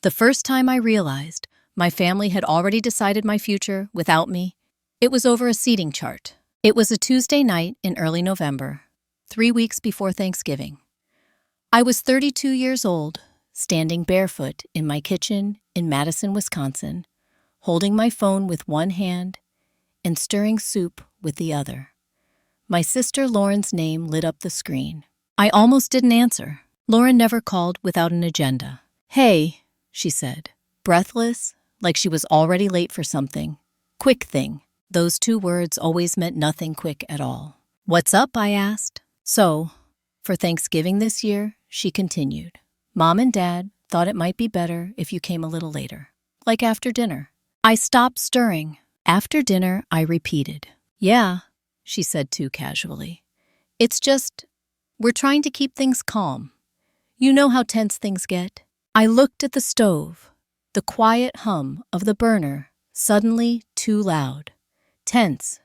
The first time I realized my family had already decided my future without me, it was over a seating chart. It was a Tuesday night in early November, 3 weeks before Thanksgiving. I was 32 years old, standing barefoot in my kitchen in Madison, Wisconsin, holding my phone with one hand and stirring soup with the other. My sister Lauren's name lit up the screen. I almost didn't answer. Lauren never called without an agenda. "Hey," she said, breathless, like she was already late for something. "Quick thing." Those 2 words always meant nothing quick at all. "What's up?" I asked. "So, for Thanksgiving this year," she continued, "Mom and Dad thought it might be better if you came a little later, like after dinner." I stopped stirring. "After dinner," I repeated. "Yeah," she said too casually. "It's just, we're trying to keep things calm. You know how tense things get." I looked at the stove, the quiet hum of the burner suddenly too loud. Tense,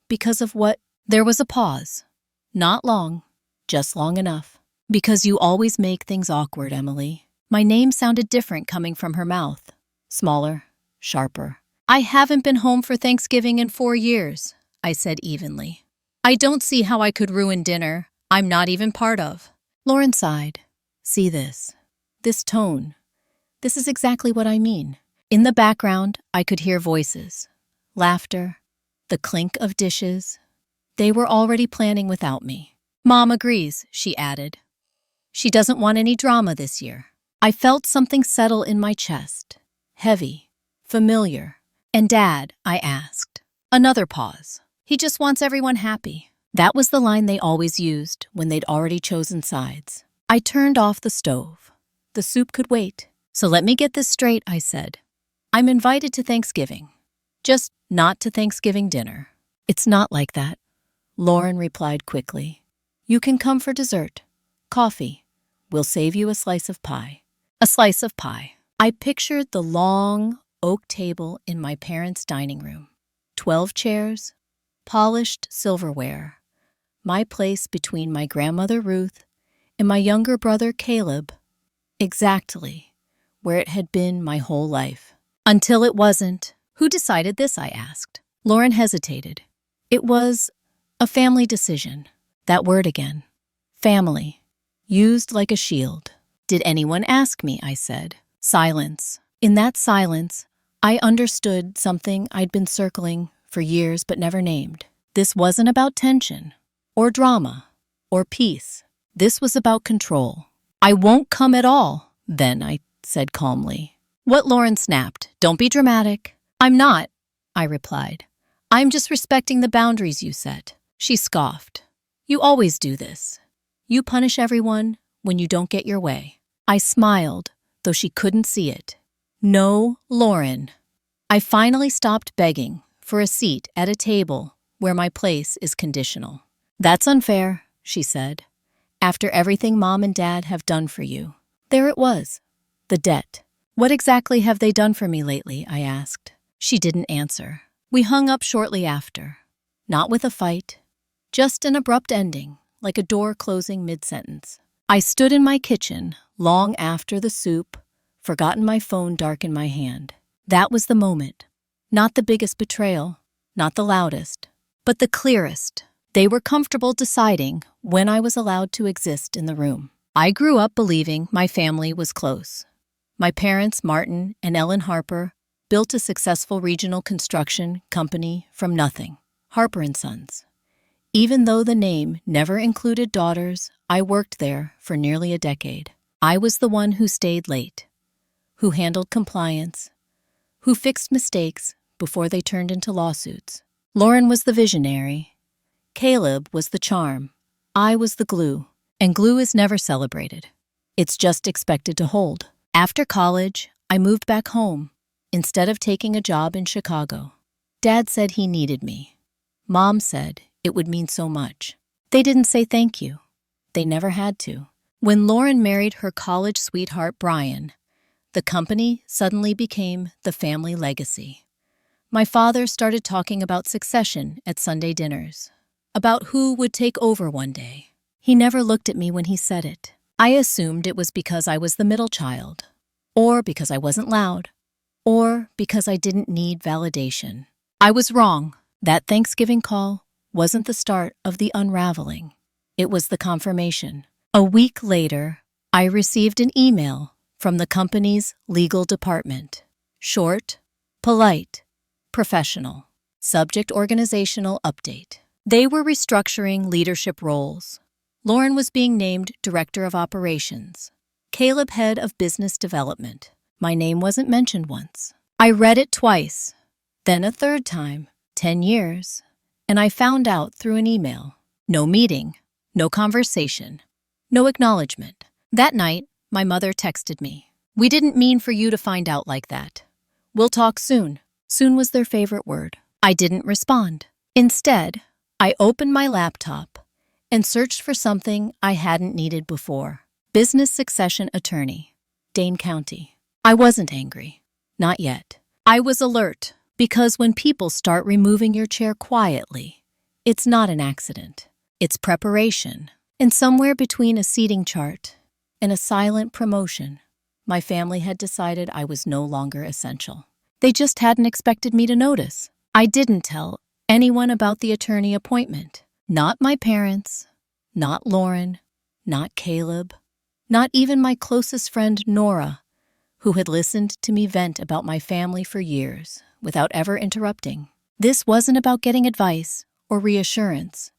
because of what? There was a pause. Not long, just long enough. "Because you always make things awkward, Emily." My name sounded different coming from her mouth. Smaller, sharper. "I haven't been home for Thanksgiving in 4 years, I said evenly. "I don't see how I could ruin dinner I'm not even part of." Lauren sighed. "See this? This tone. This is exactly what I mean." In the background, I could hear voices. Laughter. The clink of dishes. They were already planning without me. "Mom agrees," she added. "She doesn't want any drama this year." I felt something settle in my chest. Heavy. Familiar. "And Dad?" I asked. Another pause. "He just wants everyone happy." That was the line they always used when they'd already chosen sides. I turned off the stove. The soup could wait. "So let me get this straight," I said. "I'm invited to Thanksgiving. Just not to Thanksgiving dinner." "It's not like that," Lauren replied quickly. "You can come for dessert. Coffee. We'll save you a slice of pie." A slice of pie. I pictured the long oak table in my parents' dining room. 12 chairs, polished silverware. My place between my grandmother Ruth and my younger brother Caleb. Exactly where it had been my whole life. Until it wasn't. "Who decided this?" I asked. Lauren hesitated. "It was a family decision." That word again. Family. Used like a shield. "Did anyone ask me?" I said. Silence. In that silence, I understood something I'd been circling for years but never named. This wasn't about tension, or drama, or peace. This was about control. "I won't come at all," then I said calmly. "What?" Lauren snapped. "Don't be dramatic." "I'm not," I replied. "I'm just respecting the boundaries you set." She scoffed. "You always do this. You punish everyone when you don't get your way." I smiled, though she couldn't see it. "No, Lauren." I finally stopped begging for a seat at a table where my place is conditional. "That's unfair," she said. "After everything Mom and Dad have done for you." There it was. The debt. "What exactly have they done for me lately?" I asked. She didn't answer. We hung up shortly after. Not with a fight. Just an abrupt ending, like a door closing mid-sentence. I stood in my kitchen long after the soup, forgotten my phone dark in my hand. That was the moment. Not the biggest betrayal, not the loudest, but the clearest. They were comfortable deciding when I was allowed to exist in the room. I grew up believing my family was close. My parents, Martin and Ellen Harper, built a successful regional construction company from nothing. Harper & Sons. Even though the name never included daughters, I worked there for nearly a decade. I was the one who stayed late, who handled compliance, who fixed mistakes before they turned into lawsuits. Lauren was the visionary. Caleb was the charm. I was the glue. And glue is never celebrated. It's just expected to hold. After college, I moved back home, instead of taking a job in Chicago. Dad said he needed me. Mom said it would mean so much. They didn't say thank you. They never had to. When Lauren married her college sweetheart, Brian, the company suddenly became the family legacy. My father started talking about succession at Sunday dinners, about who would take over one day. He never looked at me when he said it. I assumed it was because I was the middle child, or because I wasn't loud, or because I didn't need validation. I was wrong. That Thanksgiving call wasn't the start of the unraveling. It was the confirmation. A week later, I received an email from the company's legal department. Short, polite, professional. Subject: organizational update. They were restructuring leadership roles. Lauren was being named Director of Operations. Caleb, Head of Business Development. My name wasn't mentioned once. I read it twice, then a third time, 10 years, and I found out through an email. No meeting, no conversation, no acknowledgement. That night, my mother texted me. "We didn't mean for you to find out like that. We'll talk soon." Soon was their favorite word. I didn't respond. Instead, I opened my laptop and searched for something I hadn't needed before. Business succession attorney, Dane County. I wasn't angry. Not yet. I was alert, because when people start removing your chair quietly, it's not an accident. It's preparation. And somewhere between a seating chart and a silent promotion, my family had decided I was no longer essential. They just hadn't expected me to notice. I didn't tell anyone about the attorney appointment. Not my parents, not Lauren, not Caleb, not even my closest friend Nora, who had listened to me vent about my family for years without ever interrupting. This wasn't about getting advice or reassurance.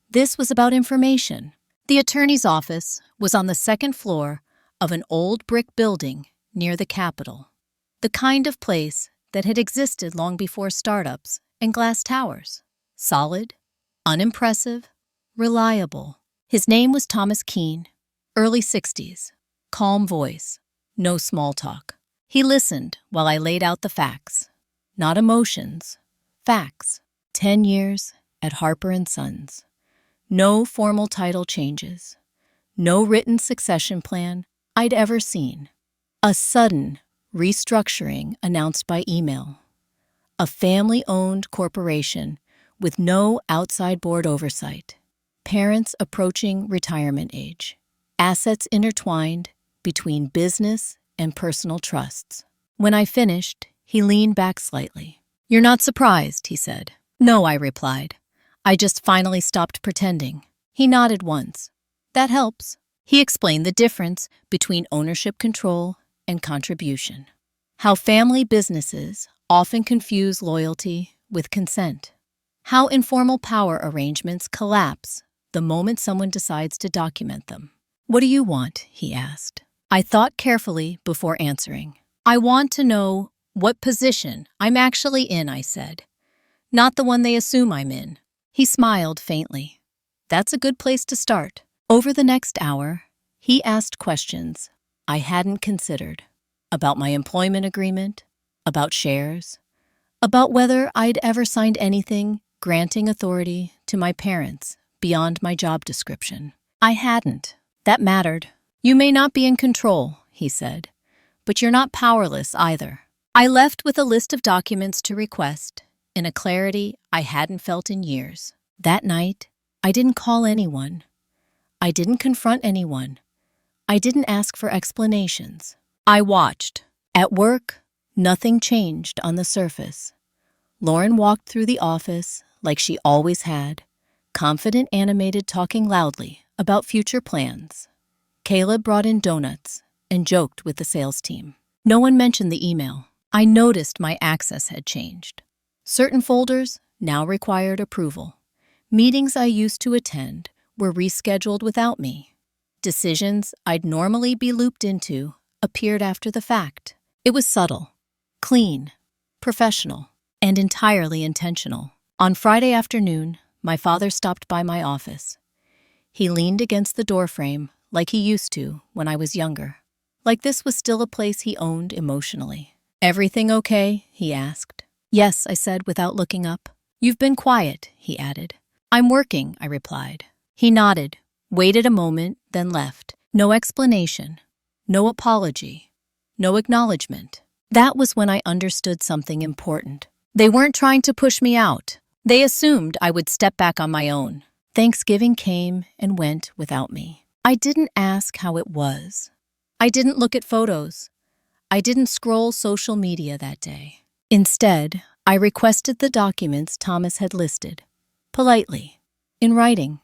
This was about information. The attorney's office was on the second floor of an old brick building near the Capitol, the kind of place that had existed long before startups and glass towers. Solid, unimpressive, reliable. His name was Thomas Keene, early 60s, calm voice, no small talk. He listened while I laid out the facts. Not emotions, facts. 10 years at Harper & Sons. No formal title changes. No written succession plan I'd ever seen. A sudden restructuring announced by email. A family-owned corporation with no outside board oversight. Parents approaching retirement age. Assets intertwined between business and personal trusts. When I finished, he leaned back slightly. "You're not surprised," he said. "No," I replied. "I just finally stopped pretending." He nodded once. "That helps." He explained the difference between ownership control and contribution. How family businesses often confuse loyalty with consent. How informal power arrangements collapse the moment someone decides to document them. "What do you want?" he asked. I thought carefully before answering. "I want to know what position I'm actually in," I said. "Not the one they assume I'm in." He smiled faintly. "That's a good place to start." Over the next hour, he asked questions I hadn't considered. About my employment agreement, about shares, about whether I'd ever signed anything granting authority to my parents beyond my job description. I hadn't. That mattered. "You may not be in control," he said, "but you're not powerless either." I left with a list of documents to request, in a clarity I hadn't felt in years. That night, I didn't call anyone. I didn't confront anyone. I didn't ask for explanations. I watched. At work, nothing changed on the surface. Lauren walked through the office like she always had, confident, animated, talking loudly about future plans. Caleb brought in donuts and joked with the sales team. No one mentioned the email. I noticed my access had changed. Certain folders now required approval. Meetings I used to attend were rescheduled without me. Decisions I'd normally be looped into appeared after the fact. It was subtle, clean, professional, and entirely intentional. On Friday afternoon, my father stopped by my office. He leaned against the doorframe like he used to when I was younger, like this was still a place he owned emotionally. "Everything okay?" he asked. "Yes," I said without looking up. "You've been quiet," he added. "I'm working," I replied. He nodded, waited a moment, then left. No explanation, no apology, no acknowledgement. That was when I understood something important. They weren't trying to push me out. They assumed I would step back on my own. Thanksgiving came and went without me. I didn't ask how it was. I didn't look at photos. I didn't scroll social media that day. Instead, I requested the documents Thomas had listed, politely, in writing,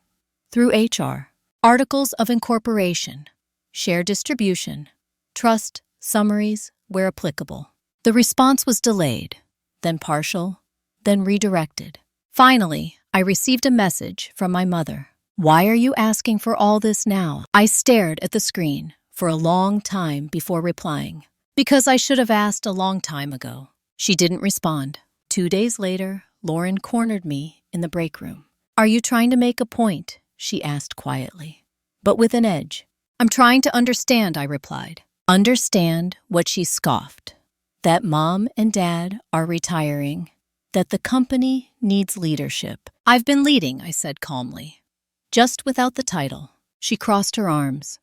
through HR, articles of incorporation, share distribution, trust, summaries, where applicable. The response was delayed, then partial, then redirected. Finally, I received a message from my mother. "Why are you asking for all this now?" I stared at the screen for a long time before replying. "Because I should have asked a long time ago." She didn't respond. 2 days later, Lauren cornered me in the break room. "Are you trying to make a point?" she asked quietly, but with an edge. "I'm trying to understand," I replied. Understand what she scoffed. That Mom and Dad are retiring. That the company needs leadership. "I've been leading," I said calmly, just without the title. She crossed her arms.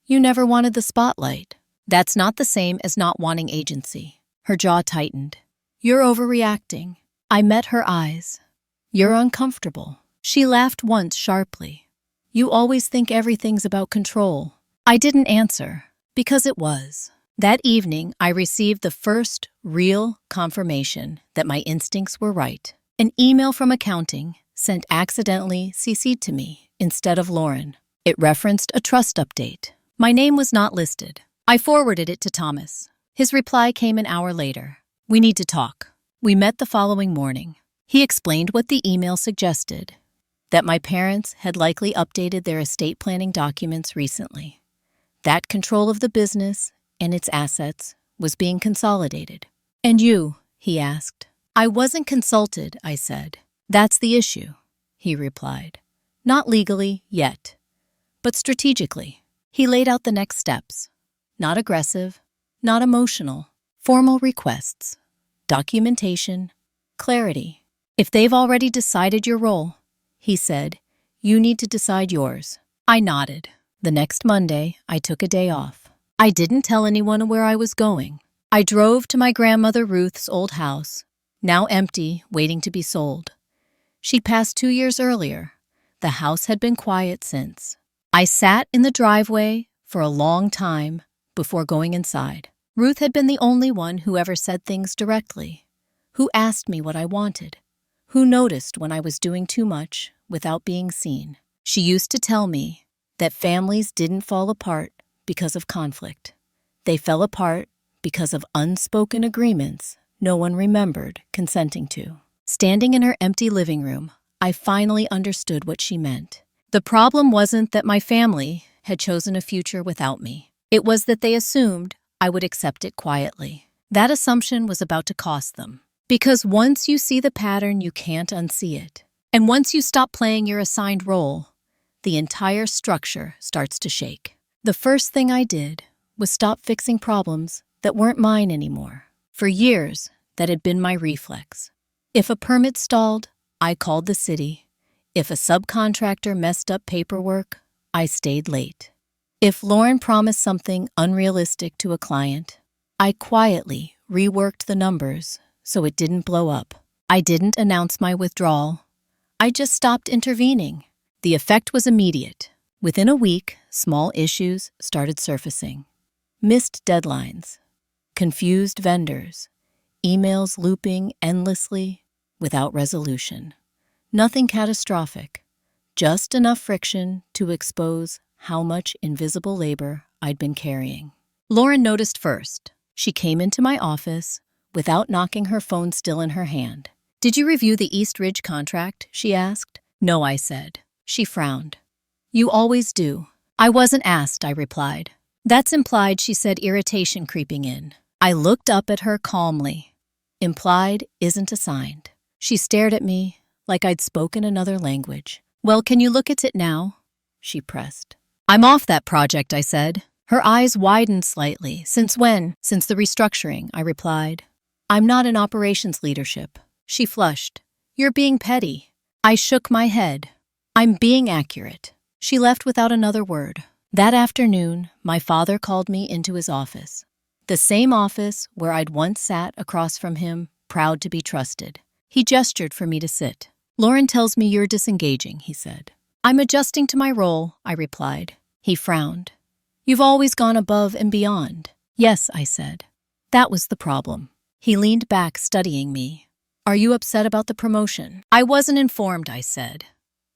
"You never wanted the spotlight." "That's not the same as not wanting agency." Her jaw tightened. "You're overreacting." I met her eyes. "You're uncomfortable." She laughed once sharply. "You always think everything's about control." I didn't answer, because it was. That evening, I received the first real confirmation that my instincts were right. An email from accounting, sent accidentally CC'd to me instead of Lauren. It referenced a trust update. My name was not listed. I forwarded it to Thomas. His reply came an hour later. "We need to talk." We met the following morning. He explained what the email suggested, that my parents had likely updated their estate planning documents recently, that control of the business and its assets was being consolidated. "And you?" he asked. "I wasn't consulted," I said. "That's the issue," he replied. "Not legally yet, but strategically." He laid out the next steps. Not aggressive, not emotional, formal requests, documentation, clarity. "If they've already decided your role," he said, "you need to decide yours." I nodded. The next Monday, I took a day off. I didn't tell anyone where I was going. I drove to my grandmother Ruth's old house, now empty, waiting to be sold. She'd passed 2 years earlier. The house had been quiet since. I sat in the driveway for a long time before going inside. Ruth had been the only one who ever said things directly, who asked me what I wanted, who noticed when I was doing too much without being seen. She used to tell me that families didn't fall apart because of conflict. They fell apart because of unspoken agreements no one remembered consenting to. Standing in her empty living room, I finally understood what she meant. The problem wasn't that my family had chosen a future without me. It was that they assumed I would accept it quietly. That assumption was about to cost them. Because once you see the pattern, you can't unsee it. And once you stop playing your assigned role, the entire structure starts to shake. The first thing I did was stop fixing problems that weren't mine anymore. For years, that had been my reflex. If a permit stalled, I called the city. If a subcontractor messed up paperwork, I stayed late. If Lauren promised something unrealistic to a client, I quietly reworked the numbers so it didn't blow up. I didn't announce my withdrawal. I just stopped intervening. The effect was immediate. Within a week, small issues started surfacing. Missed deadlines, confused vendors, emails looping endlessly without resolution. Nothing catastrophic, just enough friction to expose how much invisible labor I'd been carrying. Lauren noticed first. She came into my office without knocking, her phone still in her hand. "Did you review the East Ridge contract?" she asked. "No," I said. She frowned. "You always do." "I wasn't asked," I replied. "That's implied," she said, irritation creeping in. I looked up at her calmly. Implied isn't assigned. She stared at me like I'd spoken another language. "Well, can you look at it now?" she pressed. "I'm off that project," I said. Her eyes widened slightly. "Since when?" "Since the restructuring," I replied. "I'm not in operations leadership." She flushed. "You're being petty." I shook my head. "I'm being accurate." She left without another word. That afternoon, my father called me into his office. The same office where I'd once sat across from him, proud to be trusted. He gestured for me to sit. "Lauren tells me you're disengaging," he said. "I'm adjusting to my role," I replied. He frowned. "You've always gone above and beyond." "Yes," I said. That was the problem. He leaned back, studying me. Are you upset about the promotion? I wasn't informed, I said.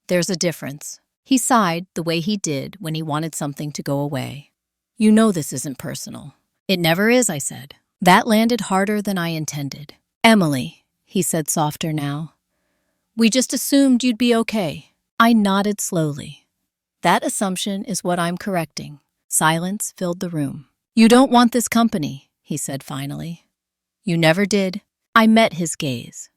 There's a difference. He sighed the way he did when he wanted something to go away. You know this isn't personal. It never is, I said. That landed harder than I intended. Emily, he said softer now. We just assumed you'd be okay. I nodded slowly. That assumption is what I'm correcting. Silence filled the room. You don't want this company, he said finally. You never did. I met his gaze.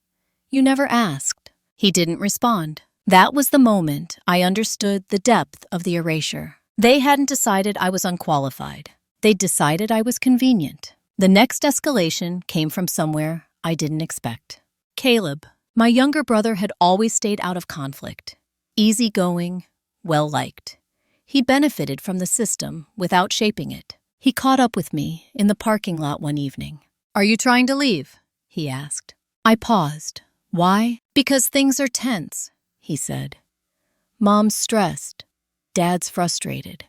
You never asked. He didn't respond. That was the moment I understood the depth of the erasure. They hadn't decided I was unqualified. They'd decided I was convenient. The next escalation came from somewhere I didn't expect. Caleb, my younger brother, had always stayed out of conflict. Easygoing, well-liked. He benefited from the system without shaping it. He caught up with me in the parking lot one evening. Are you trying to leave? He asked. I paused. Why? Because things are tense, he said. Mom's stressed. Dad's frustrated.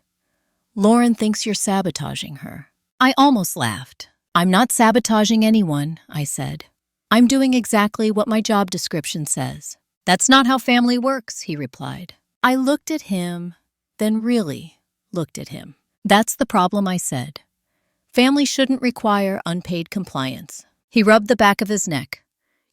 Lauren thinks you're sabotaging her. I almost laughed. I'm not sabotaging anyone, I said. I'm doing exactly what my job description says. That's not how family works, he replied. I looked at him, then really looked at him. That's the problem, I said. Family shouldn't require unpaid compliance. He rubbed the back of his neck.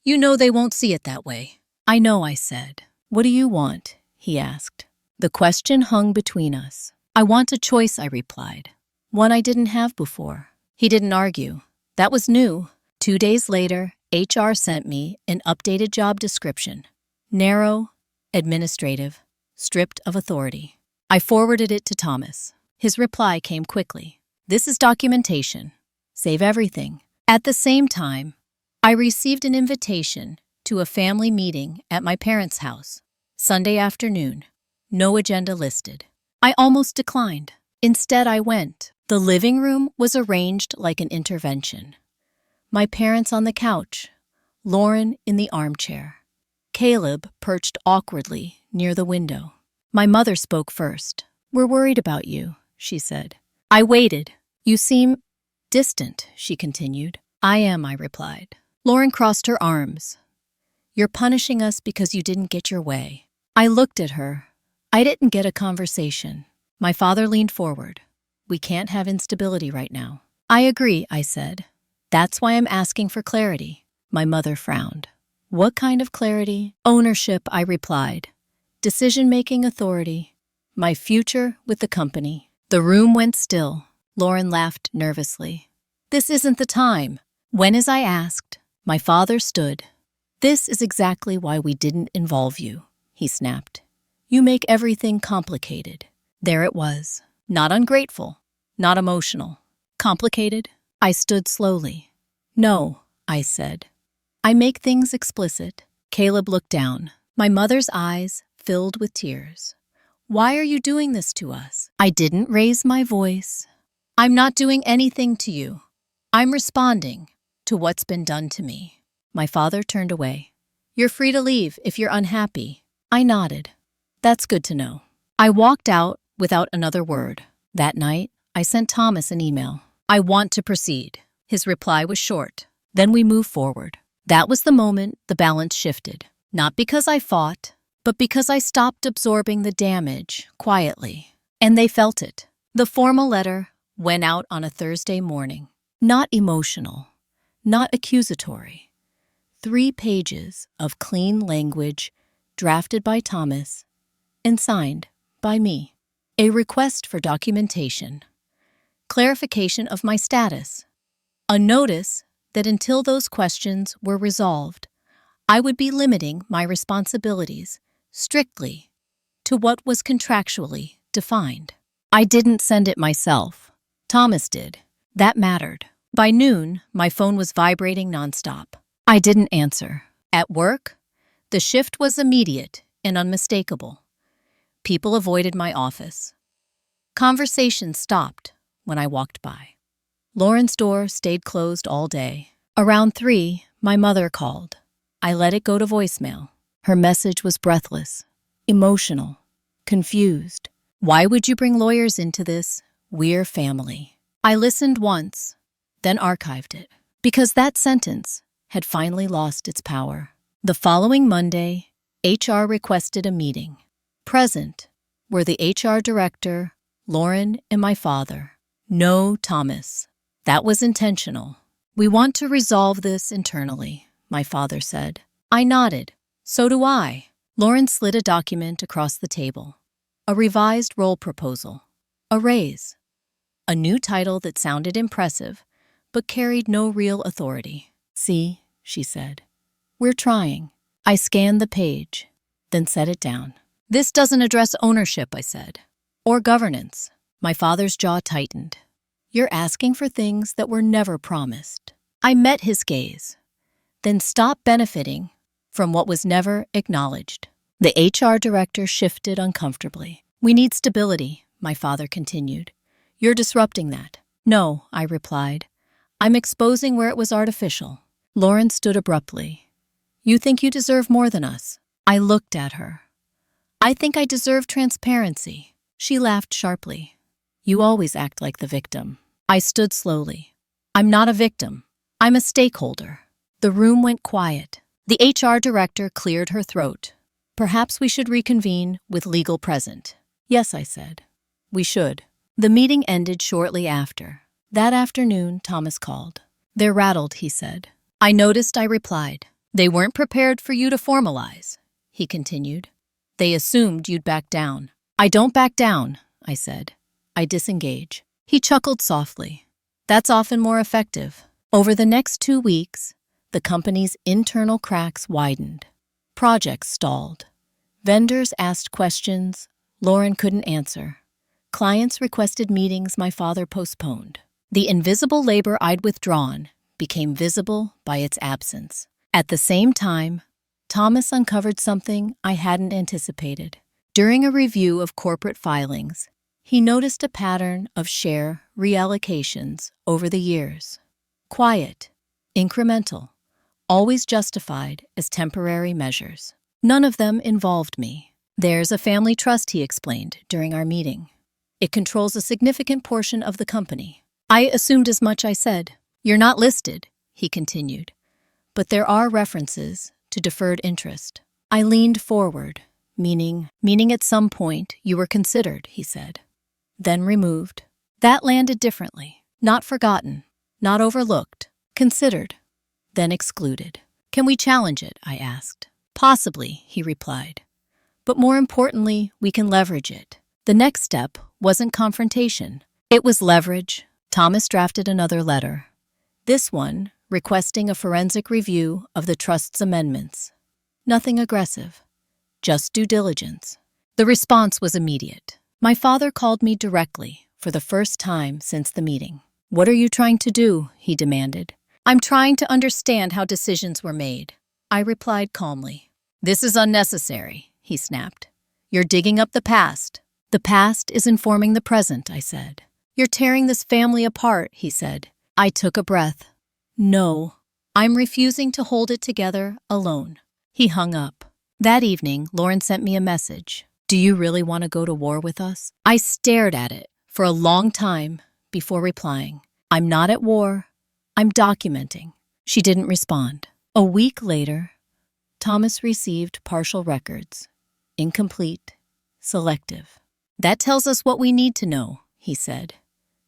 You know they won't see it that way. I know, I said. What do you want? He asked. The question hung between us. I want a choice, I replied. One I didn't have before. He didn't argue. That was new. 2 days later, HR sent me an updated job description. Narrow, administrative, stripped of authority. I forwarded it to Thomas. His reply came quickly. This is documentation. Save everything. At the same time, I received an invitation to a family meeting at my parents' house. Sunday afternoon. No agenda listed. I almost declined. Instead, I went. The living room was arranged like an intervention. My parents on the couch, Lauren in the armchair. Caleb perched awkwardly near the window. My mother spoke first. We're worried about you, she said. I waited. You seem distant, she continued. I am, I replied. Lauren crossed her arms. You're punishing us because you didn't get your way. I looked at her. I didn't get a conversation. My father leaned forward. We can't have instability right now. I agree, I said. That's why I'm asking for clarity. My mother frowned. What kind of clarity? Ownership, I replied. Decision-making authority. My future with the company. The room went still. Lauren laughed nervously. This isn't the time. When, as I asked, my father stood. This is exactly why we didn't involve you, he snapped. You make everything complicated. There it was. Not ungrateful, not emotional. Complicated? I stood slowly. No, I said. I make things explicit. Caleb looked down. My mother's eyes filled with tears. Why are you doing this to us? I didn't raise my voice. I'm not doing anything to you. I'm responding to what's been done to me. My father turned away. You're free to leave if you're unhappy. I nodded. That's good to know. I walked out without another word. That night, I sent Thomas an email. I want to proceed. His reply was short. Then we moved forward. That was the moment the balance shifted. Not because I fought, but because I stopped absorbing the damage quietly. And they felt it. The formal letter went out on a Thursday morning. Not emotional, not accusatory. 3 pages of clean language drafted by Thomas and signed by me. A request for documentation, clarification of my status, a notice that until those questions were resolved, I would be limiting my responsibilities strictly to what was contractually defined. I didn't send it myself. Thomas did. That mattered. By noon, my phone was vibrating nonstop. I didn't answer. At work, the shift was immediate and unmistakable. People avoided my office. Conversation stopped when I walked by. Lauren's door stayed closed all day. Around 3, my mother called. I let it go to voicemail. Her message was breathless, emotional, confused. Why would you bring lawyers into this? We're family. I listened once, then archived it, because that sentence had finally lost its power. The following Monday, HR requested a meeting. Present were the HR director, Lauren, and my father. No Thomas. That was intentional. We want to resolve this internally, my father said. I nodded. So do I. Lauren slid a document across the table. A revised role proposal. A raise. A new title that sounded impressive, but carried no real authority. See, she said. We're trying. I scanned the page, then set it down. This doesn't address ownership, I said. Or governance. My father's jaw tightened. You're asking for things that were never promised. I met his gaze, then stopped benefiting from what was never acknowledged. The HR director shifted uncomfortably. We need stability, my father continued. You're disrupting that. No, I replied. I'm exposing where it was artificial. Lauren stood abruptly. You think you deserve more than us? I looked at her. I think I deserve transparency. She laughed sharply. You always act like the victim. I stood slowly. I'm not a victim. I'm a stakeholder. The room went quiet. The HR director cleared her throat. Perhaps we should reconvene with legal present. Yes, I said. We should. The meeting ended shortly after. That afternoon, Thomas called. They're rattled, he said. I noticed, I replied. They weren't prepared for you to formalize, he continued. They assumed you'd back down. I don't back down, I said. I disengage. He chuckled softly. That's often more effective. Over the next 2 weeks, the company's internal cracks widened. Projects stalled. Vendors asked questions Lauren couldn't answer. Clients requested meetings my father postponed. The invisible labor I'd withdrawn became visible by its absence. At the same time, Thomas uncovered something I hadn't anticipated. During a review of corporate filings, he noticed a pattern of share reallocations over the years. Quiet, incremental, always justified as temporary measures. None of them involved me. There's a family trust, he explained during our meeting. It controls a significant portion of the company. I assumed as much, I said. You're not listed, he continued, but there are references to deferred interest. I leaned forward, meaning at some point you were considered, he said. Then removed. That landed differently. Not forgotten, not overlooked, considered, then excluded. Can we challenge it? I asked. Possibly, he replied. But more importantly, we can leverage it. The next step wasn't confrontation. It was leverage. Thomas drafted another letter. This one requesting a forensic review of the trust's amendments. Nothing aggressive, just due diligence. The response was immediate. My father called me directly for the first time since the meeting. What are you trying to do? He demanded. I'm trying to understand how decisions were made. I replied calmly. This is unnecessary, he snapped. You're digging up the past. The past is informing the present, I said. You're tearing this family apart, he said. I took a breath. No, I'm refusing to hold it together alone. He hung up. That evening, Lauren sent me a message. Do you really want to go to war with us? I stared at it for a long time before replying. I'm not at war. I'm documenting. She didn't respond. A week later, Thomas received partial records. Incomplete, selective. That tells us what we need to know, he said.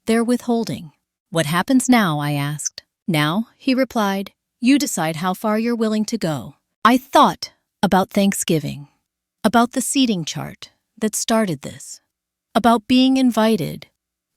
They're withholding. What happens now? I asked. Now, he replied, you decide how far you're willing to go. I thought about Thanksgiving, about the seating chart that started this, about being invited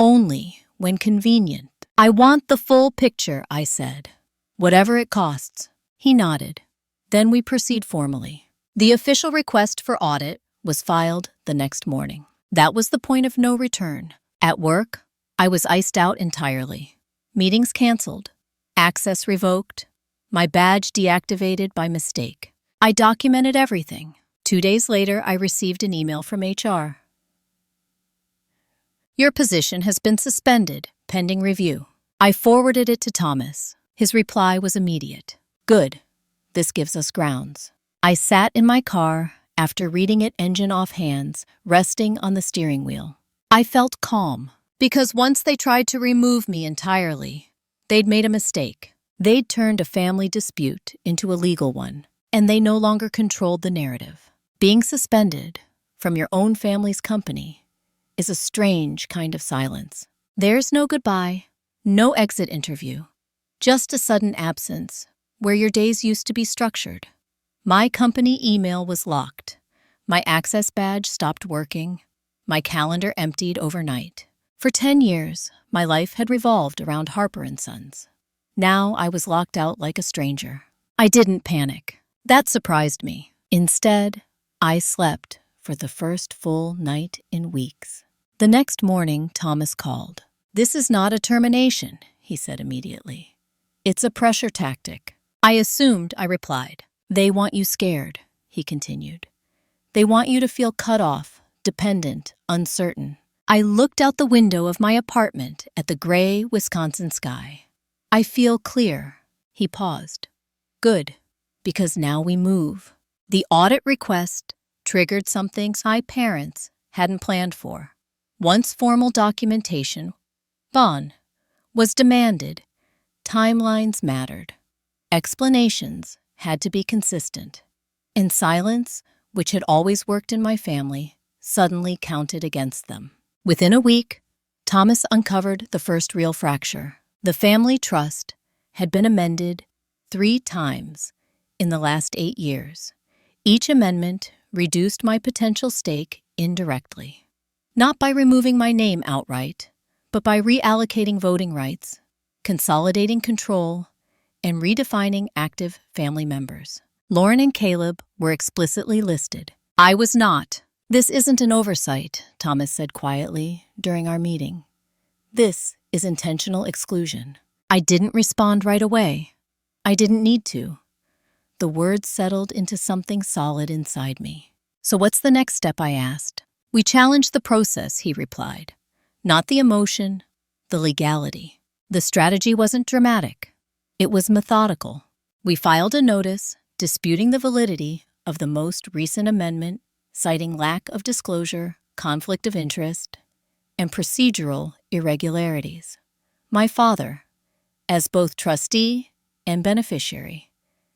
only when convenient. I want the full picture, I said. Whatever it costs. He nodded. Then we proceed formally. The official request for audit was filed the next morning. That was the point of no return. At work, I was iced out entirely. Meetings canceled. Access revoked. My badge deactivated by mistake. I documented everything. 2 days later, I received an email from HR. Your position has been suspended, pending review. I forwarded it to Thomas. His reply was immediate. Good. This gives us grounds. I sat in my car after reading it, engine off, hands resting on the steering wheel. I felt calm, because once they tried to remove me entirely, They'd made a mistake. They'd turned a family dispute into a legal one, and they no longer controlled the narrative. Being suspended from your own family's company is a strange kind of silence. There's no goodbye, no exit interview, just a sudden absence where your days used to be structured. My company email was locked. My access badge stopped working. My calendar emptied overnight. For 10 years, my life had revolved around Harper & Sons. Now I was locked out like a stranger. I didn't panic. That surprised me. Instead, I slept for the first full night in weeks. The next morning, Thomas called. "This is not a termination," he said immediately. "It's a pressure tactic." I assumed, I replied. "They want you scared," he continued. "They want you to feel cut off, dependent, uncertain." I looked out the window of my apartment at the gray Wisconsin sky. "I feel clear." He paused. "Good, because now we move." The audit request triggered something my parents hadn't planned for. Once formal documentation, bond, was demanded, timelines mattered. Explanations had to be consistent. And silence, which had always worked in my family, suddenly counted against them. Within a week, Thomas uncovered the first real fracture. The family trust had been amended 3 times in the last 8 years. Each amendment reduced my potential stake indirectly. Not by removing my name outright, but by reallocating voting rights, consolidating control, and redefining active family members. Lauren and Caleb were explicitly listed. I was not. "This isn't an oversight," Thomas said quietly during our meeting. "This is intentional exclusion." I didn't respond right away. I didn't need to. The words settled into something solid inside me. "So what's the next step?" I asked. "We challenged the process," he replied. "Not the emotion, the legality." The strategy wasn't dramatic. It was methodical. We filed a notice disputing the validity of the most recent amendment, citing lack of disclosure, conflict of interest, and procedural irregularities. My father, as both trustee and beneficiary,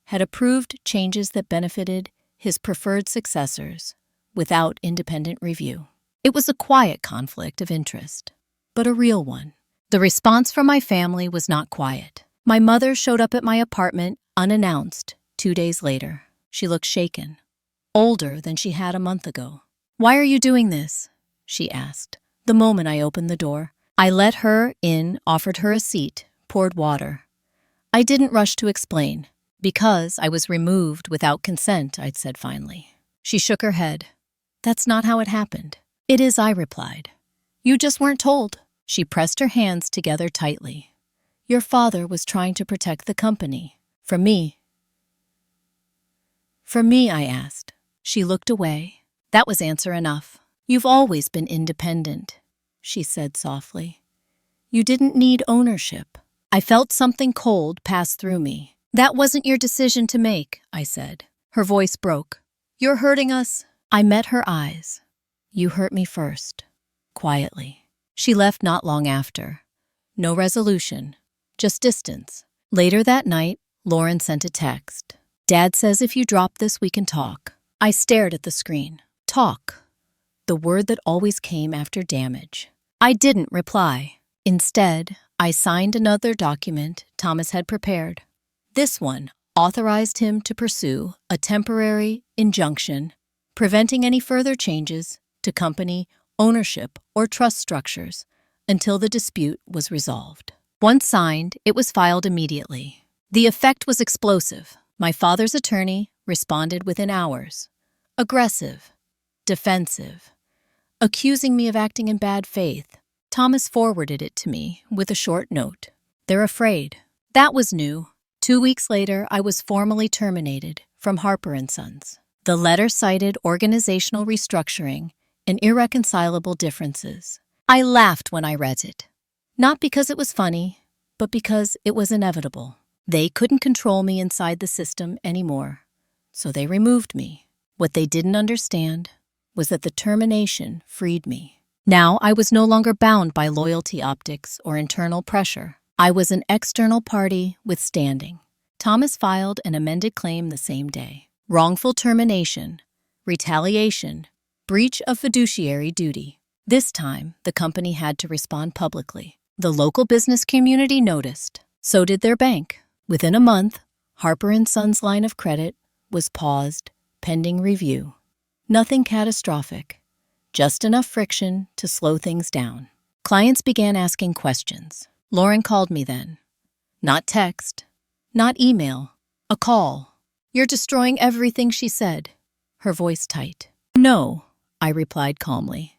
had approved changes that benefited his preferred successors without independent review. It was a quiet conflict of interest, but a real one. The response from my family was not quiet. My mother showed up at my apartment unannounced 2 days later. She looked shaken, older than she had a month ago. "Why are you doing this?" she asked. The moment I opened the door, I let her in, offered her a seat, poured water. I didn't rush to explain. "Because I was removed without consent," I'd said finally. She shook her head. "That's not how it happened." "It is," I replied. "You just weren't told." She pressed her hands together tightly. "Your father was trying to protect the company. From me." "From me?" I asked. She looked away. That was answer enough. "You've always been independent," she said softly. "You didn't need ownership." I felt something cold pass through me. "That wasn't your decision to make," I said. Her voice broke. "You're hurting us." I met her eyes. "You hurt me first," quietly. She left not long after. No resolution, just distance. Later that night, Lauren sent a text. "Dad says if you drop this, we can talk." I stared at the screen. Talk. The word that always came after damage. I didn't reply. Instead, I signed another document Thomas had prepared. This one authorized him to pursue a temporary injunction preventing any further changes to company ownership or trust structures until the dispute was resolved. Once signed, it was filed immediately. The effect was explosive. My father's attorney responded within hours. Aggressive, defensive, accusing me of acting in bad faith. Thomas forwarded it to me with a short note. "They're afraid." That was new. 2 weeks later, I was formally terminated from Harper & Sons. The letter cited organizational restructuring and irreconcilable differences. I laughed when I read it. Not because it was funny, but because it was inevitable. They couldn't control me inside the system anymore, so they removed me. What they didn't understand was that the termination freed me. Now I was no longer bound by loyalty optics or internal pressure. I was an external party with standing. Thomas filed an amended claim the same day. Wrongful termination, retaliation, breach of fiduciary duty. This time, the company had to respond publicly. The local business community noticed. So did their bank. Within a month, Harper & Sons' line of credit was paused, pending review. Nothing catastrophic, just enough friction to slow things down. Clients began asking questions. Lauren called me then. Not text, not email, a call. "You're destroying everything," she said, her voice tight. "No," I replied calmly.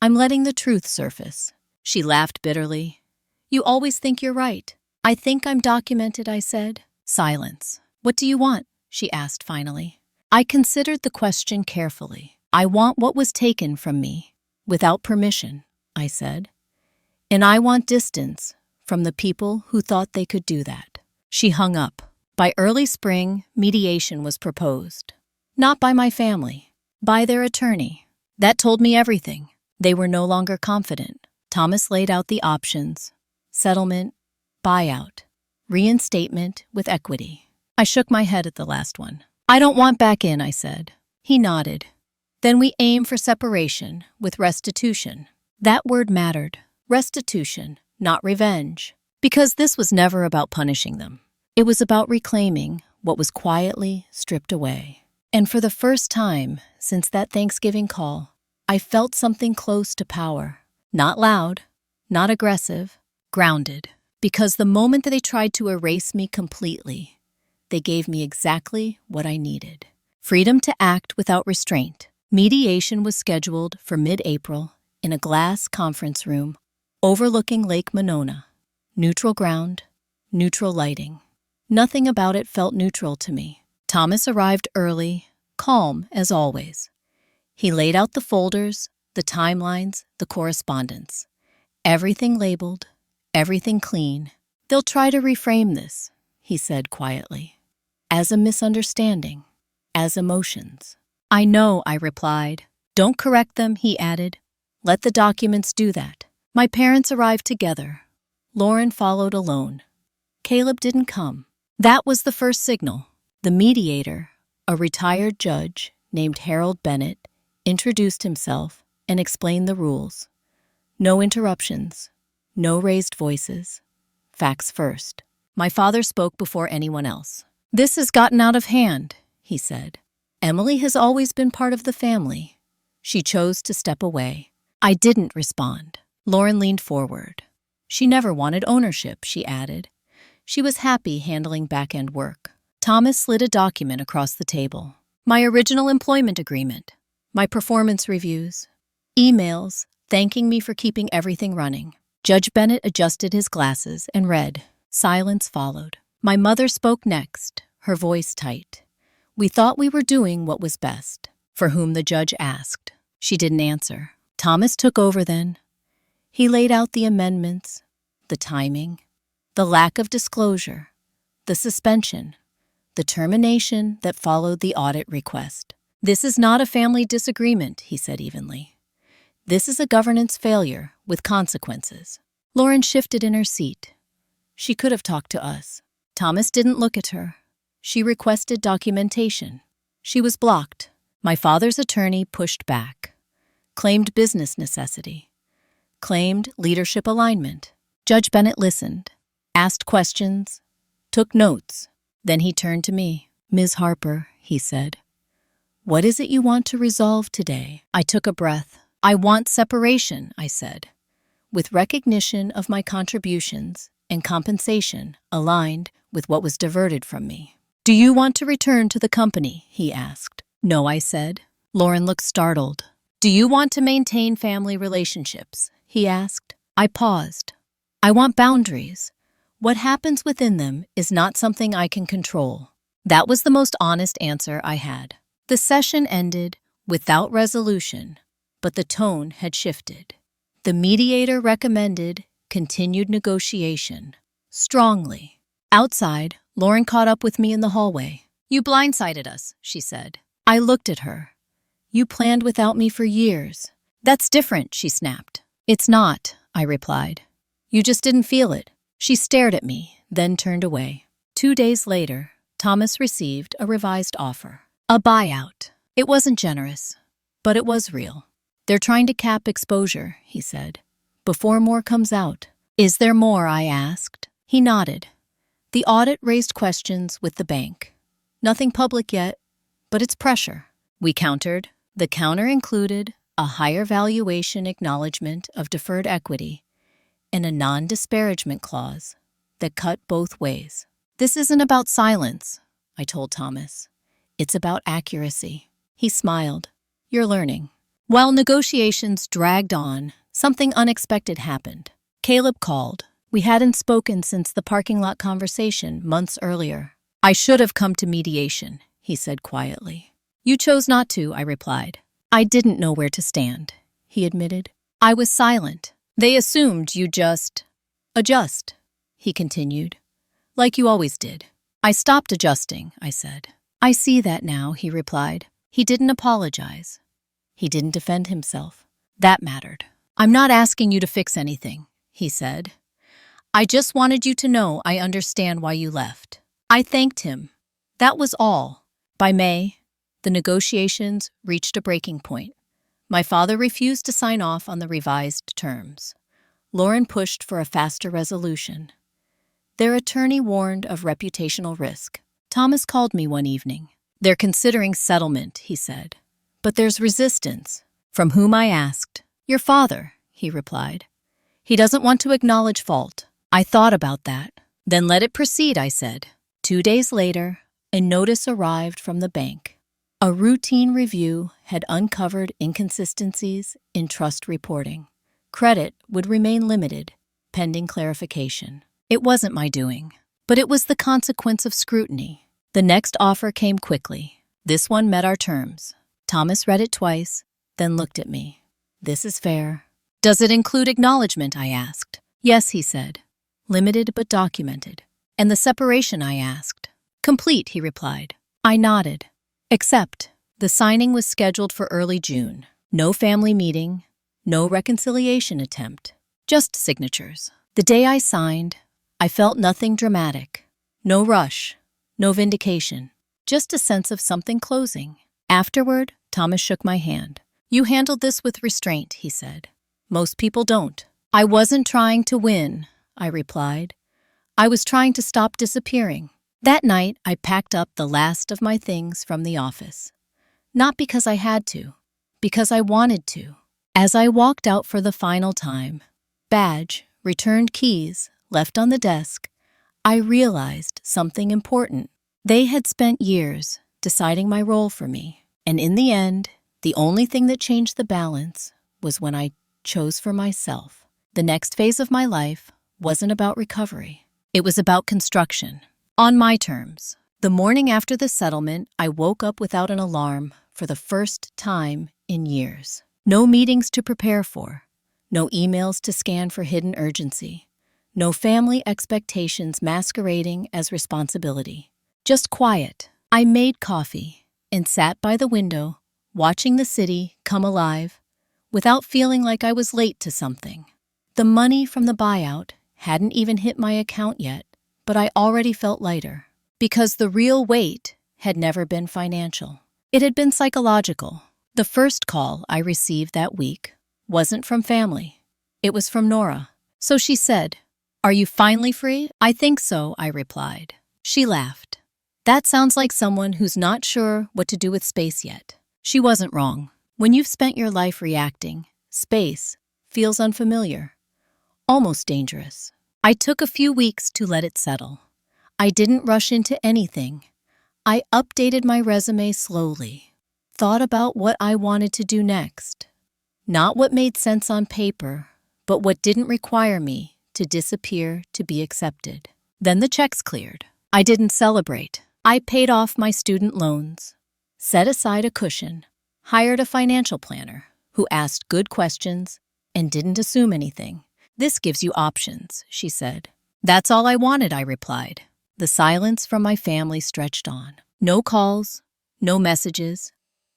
"I'm letting the truth surface." She laughed bitterly. "You always think you're right." "I think I'm documented," I said. Silence. "What do you want?" she asked finally. I considered the question carefully. "I want what was taken from me, without permission," I said. "And I want distance from the people who thought they could do that." She hung up. By early spring, mediation was proposed. Not by my family, by their attorney. That told me everything. They were no longer confident. Thomas laid out the options: settlement, buyout, reinstatement with equity. I shook my head at the last one. "I don't want back in," I said. He nodded. "Then we aim for separation with restitution." That word mattered. Restitution, not revenge. Because this was never about punishing them. It was about reclaiming what was quietly stripped away. And for the first time since that Thanksgiving call, I felt something close to power. Not loud, not aggressive, grounded. Because the moment that they tried to erase me completely, they gave me exactly what I needed. Freedom to act without restraint. Mediation was scheduled for mid-April in a glass conference room overlooking Lake Monona. Neutral ground, neutral lighting. Nothing about it felt neutral to me. Thomas arrived early, calm as always. He laid out the folders, the timelines, the correspondence. Everything labeled, everything clean. "They'll try to reframe this," he said quietly, "as a misunderstanding, as emotions." "I know," I replied. "Don't correct them," he added. "Let the documents do that." My parents arrived together. Lauren followed alone. Caleb didn't come. That was the first signal. The mediator, a retired judge named Harold Bennett, introduced himself and explained the rules. No interruptions, no raised voices. Facts first. My father spoke before anyone else. "This has gotten out of hand," he said. "Emily has always been part of the family. She chose to step away." I didn't respond. Lauren leaned forward. "She never wanted ownership," she added. She was happy handling back-end work. Thomas slid a document across the table. My original employment agreement, my performance reviews, emails thanking me for keeping everything running. Judge Bennett adjusted his glasses and read. Silence followed. My mother spoke next, her voice tight. "We thought we were doing what was best." "For whom?" the judge asked. She didn't answer. Thomas took over then. He laid out the amendments, the timing, the lack of disclosure, the suspension, the termination that followed the audit request. "This is not a family disagreement," he said evenly. "This is a governance failure with consequences." Lauren shifted in her seat. She could have talked to us. Thomas didn't look at her. She requested documentation. She was blocked. My father's attorney pushed back, claimed business necessity, claimed leadership alignment. Judge Bennett listened, asked questions, took notes. Then he turned to me. "Ms. Harper," he said, "what is it you want to resolve today?" I took a breath. "I want separation," I said, "with recognition of my contributions and compensation aligned with what was diverted from me." "Do you want to return to the company?" he asked. "No," I said. Lauren looked startled. "Do you want to maintain family relationships?" he asked. I paused. "I want boundaries. What happens within them is not something I can control." That was the most honest answer I had. The session ended without resolution, but the tone had shifted. The mediator recommended continued negotiation, strongly. Outside, Lauren caught up with me in the hallway. "You blindsided us," she said. I looked at her. "You planned without me for years." "That's different," she snapped. "It's not," I replied. "You just didn't feel it. She stared at me, then turned away. 2 days later, Thomas received a revised offer. A buyout. It wasn't generous, but it was real. They're trying to cap exposure, he said, before more comes out. Is there more? I asked. He nodded. The audit raised questions with the bank. Nothing public yet, but it's pressure. We countered. The counter included a higher valuation acknowledgement of deferred equity and a non-disparagement clause that cut both ways. This isn't about silence, I told Thomas. It's about accuracy. He smiled. You're learning. While negotiations dragged on, something unexpected happened. Caleb called. We hadn't spoken since the parking lot conversation months earlier. I should have come to mediation, he said quietly. You chose not to, I replied. I didn't know where to stand, he admitted. I was silent. They assumed you just adjust, he continued. Like you always did. I stopped adjusting, I said. I see that now, he replied. He didn't apologize. He didn't defend himself. That mattered. I'm not asking you to fix anything, he said. I just wanted you to know I understand why you left. I thanked him. That was all. By May, the negotiations reached a breaking point. My father refused to sign off on the revised terms. Lauren pushed for a faster resolution. Their attorney warned of reputational risk. Thomas called me one evening. They're considering settlement, he said. But there's resistance. From whom? I asked. Your father, he replied. He doesn't want to acknowledge fault. I thought about that. Then let it proceed, I said. 2 days later, a notice arrived from the bank. A routine review had uncovered inconsistencies in trust reporting. Credit would remain limited, pending clarification. It wasn't my doing, but it was the consequence of scrutiny. The next offer came quickly. This one met our terms. Thomas read it twice, then looked at me. This is fair. Does it include acknowledgement? I asked. Yes, he said. Limited but documented. And the separation? I asked. Complete, he replied. I nodded. Except, the signing was scheduled for early June. No family meeting, no reconciliation attempt, just signatures. The day I signed, I felt nothing dramatic. No rush, no vindication, just a sense of something closing. Afterward, Thomas shook my hand. You handled this with restraint, he said. Most people don't. I wasn't trying to win, I replied. I was trying to stop disappearing. That night, I packed up the last of my things from the office. Not because I had to, because I wanted to. As I walked out for the final time, badge, returned keys, left on the desk, I realized something important. They had spent years deciding my role for me, and in the end, the only thing that changed the balance was when I chose for myself. The next phase of my life wasn't about recovery. It was about construction. On my terms. The morning after the settlement, I woke up without an alarm for the first time in years. No meetings to prepare for. No emails to scan for hidden urgency. No family expectations masquerading as responsibility. Just quiet. I made coffee and sat by the window, watching the city come alive, without feeling like I was late to something. The money from the buyout hadn't even hit my account yet, but I already felt lighter, because the real weight had never been financial. It had been psychological. The first call I received that week wasn't from family. It was from Nora. So she said, "Are you finally free?" "I think so," I replied. She laughed. "That sounds like someone who's not sure what to do with space yet." She wasn't wrong. When you've spent your life reacting, space feels unfamiliar, almost dangerous. I took a few weeks to let it settle. I didn't rush into anything. I updated my resume slowly, thought about what I wanted to do next. Not what made sense on paper, but what didn't require me to disappear to be accepted. Then the checks cleared. I didn't celebrate. I paid off my student loans, set aside a cushion, hired a financial planner who asked good questions and didn't assume anything. "This gives you options," she said. "That's all I wanted," I replied. The silence from my family stretched on. No calls, no messages,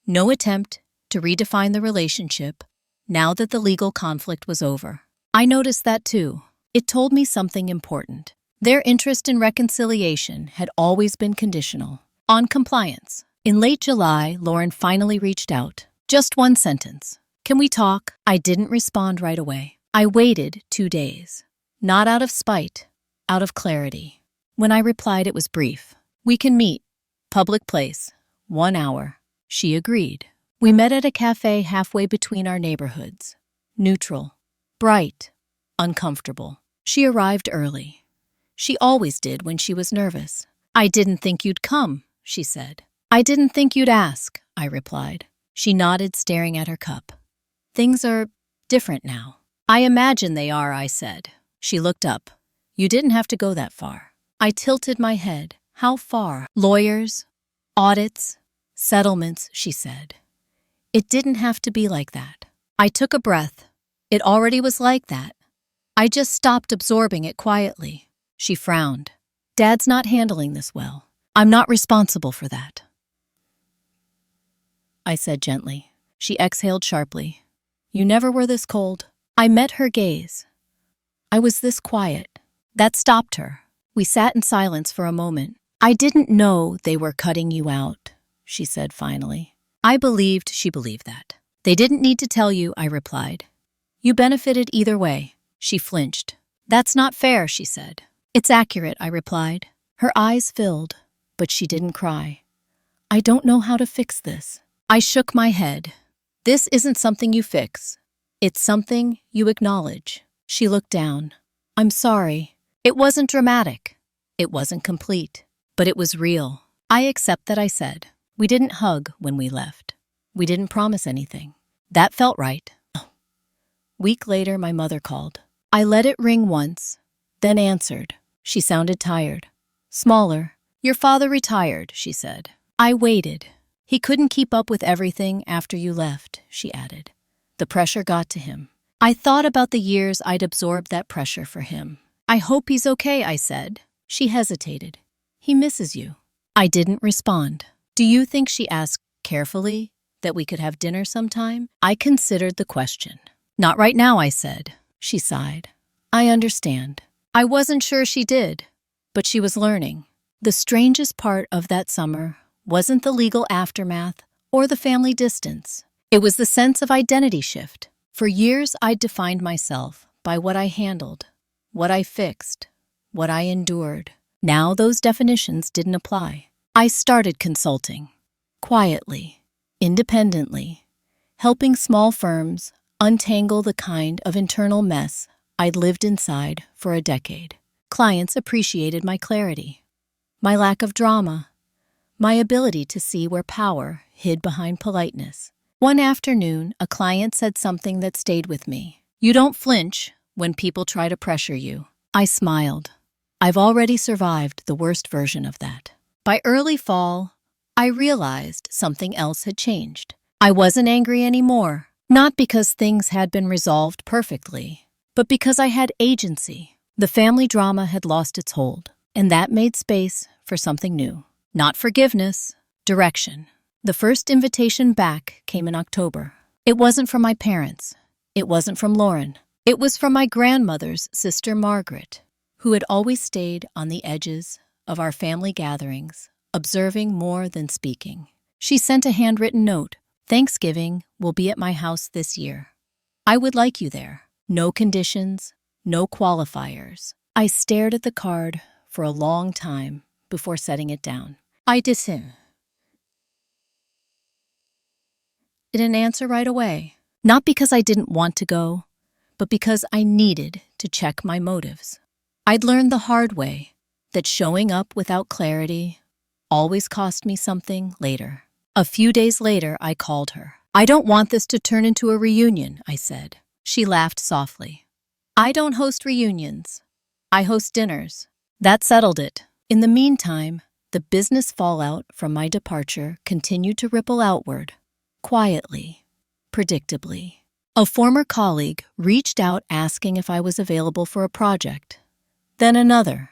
no attempt to redefine the relationship now that the legal conflict was over. I noticed that too. It told me something important. Their interest in reconciliation had always been conditional on compliance. In late July, Lauren finally reached out. Just one sentence. "Can we talk?" I didn't respond right away. I waited 2 days. Not out of spite, out of clarity. When I replied, it was brief. "We can meet. Public place. 1 hour." She agreed. We met at a cafe halfway between our neighborhoods. Neutral. Bright. Uncomfortable. She arrived early. She always did when she was nervous. "I didn't think you'd come," she said. "I didn't think you'd ask," I replied. She nodded, staring at her cup. "Things are different now." "I imagine they are," I said. She looked up. "You didn't have to go that far." I tilted my head. "How far?" "Lawyers, audits, settlements," she said. "It didn't have to be like that." I took a breath. It already was like that. I just stopped absorbing it quietly. She frowned. "Dad's not handling this well. I'm not responsible for that," I said gently. She exhaled sharply. "You never were this cold." I met her gaze. I was this quiet. That stopped her. We sat in silence for a moment. "I didn't know they were cutting you out," she said finally. I believed she believed that. "They didn't need to tell you," I replied. "You benefited either way." She flinched. "That's not fair," she said. "It's accurate," I replied. Her eyes filled, but she didn't cry. "I don't know how to fix this." I shook my head. "This isn't something you fix. It's something you acknowledge." She looked down. "I'm sorry. It wasn't dramatic. It wasn't complete. But it was real." "I accept that," I said. "We didn't hug when we left. We didn't promise anything. That felt right." Week later, my mother called. I let it ring once, then answered. She sounded tired. Smaller. "Your father retired," she said. I waited. "He couldn't keep up with everything after you left," she added. The pressure got to him. I thought about the years I'd absorbed that pressure for him. "I hope he's okay," I said. She hesitated. "He misses you." I didn't respond. "Do you think," she asked carefully, "that we could have dinner sometime?" I considered the question. "Not right now," I said. She sighed. "I understand." I wasn't sure she did, but she was learning. The strangest part of that summer wasn't the legal aftermath or the family distance. It was the sense of identity shift. For years, I'd defined myself by what I handled, what I fixed, what I endured. Now those definitions didn't apply. I started consulting. Quietly, independently, helping small firms untangle the kind of internal mess I'd lived inside for a decade. Clients appreciated my clarity, my lack of drama, my ability to see where power hid behind politeness. One afternoon, a client said something that stayed with me. "You don't flinch when people try to pressure you." I smiled. I've already survived the worst version of that. By early fall, I realized something else had changed. I wasn't angry anymore, not because things had been resolved perfectly, but because I had agency. The family drama had lost its hold, and that made space for something new. Not forgiveness, direction. The first invitation back came in October. It wasn't from my parents. It wasn't from Lauren. It was from my grandmother's sister Margaret, who had always stayed on the edges of our family gatherings, observing more than speaking. She sent a handwritten note. "Thanksgiving will be at my house this year. I would like you there. No conditions, no qualifiers." I stared at the card for a long time before setting it down. I didn't answer right away. Not because I didn't want to go, but because I needed to check my motives. I'd learned the hard way that showing up without clarity always cost me something later. A few days later, I called her. "I don't want this to turn into a reunion," I said. She laughed softly. "I don't host reunions. I host dinners." That settled it. In the meantime, the business fallout from my departure continued to ripple outward, quietly, predictably. A former colleague reached out asking if I was available for a project. Then another.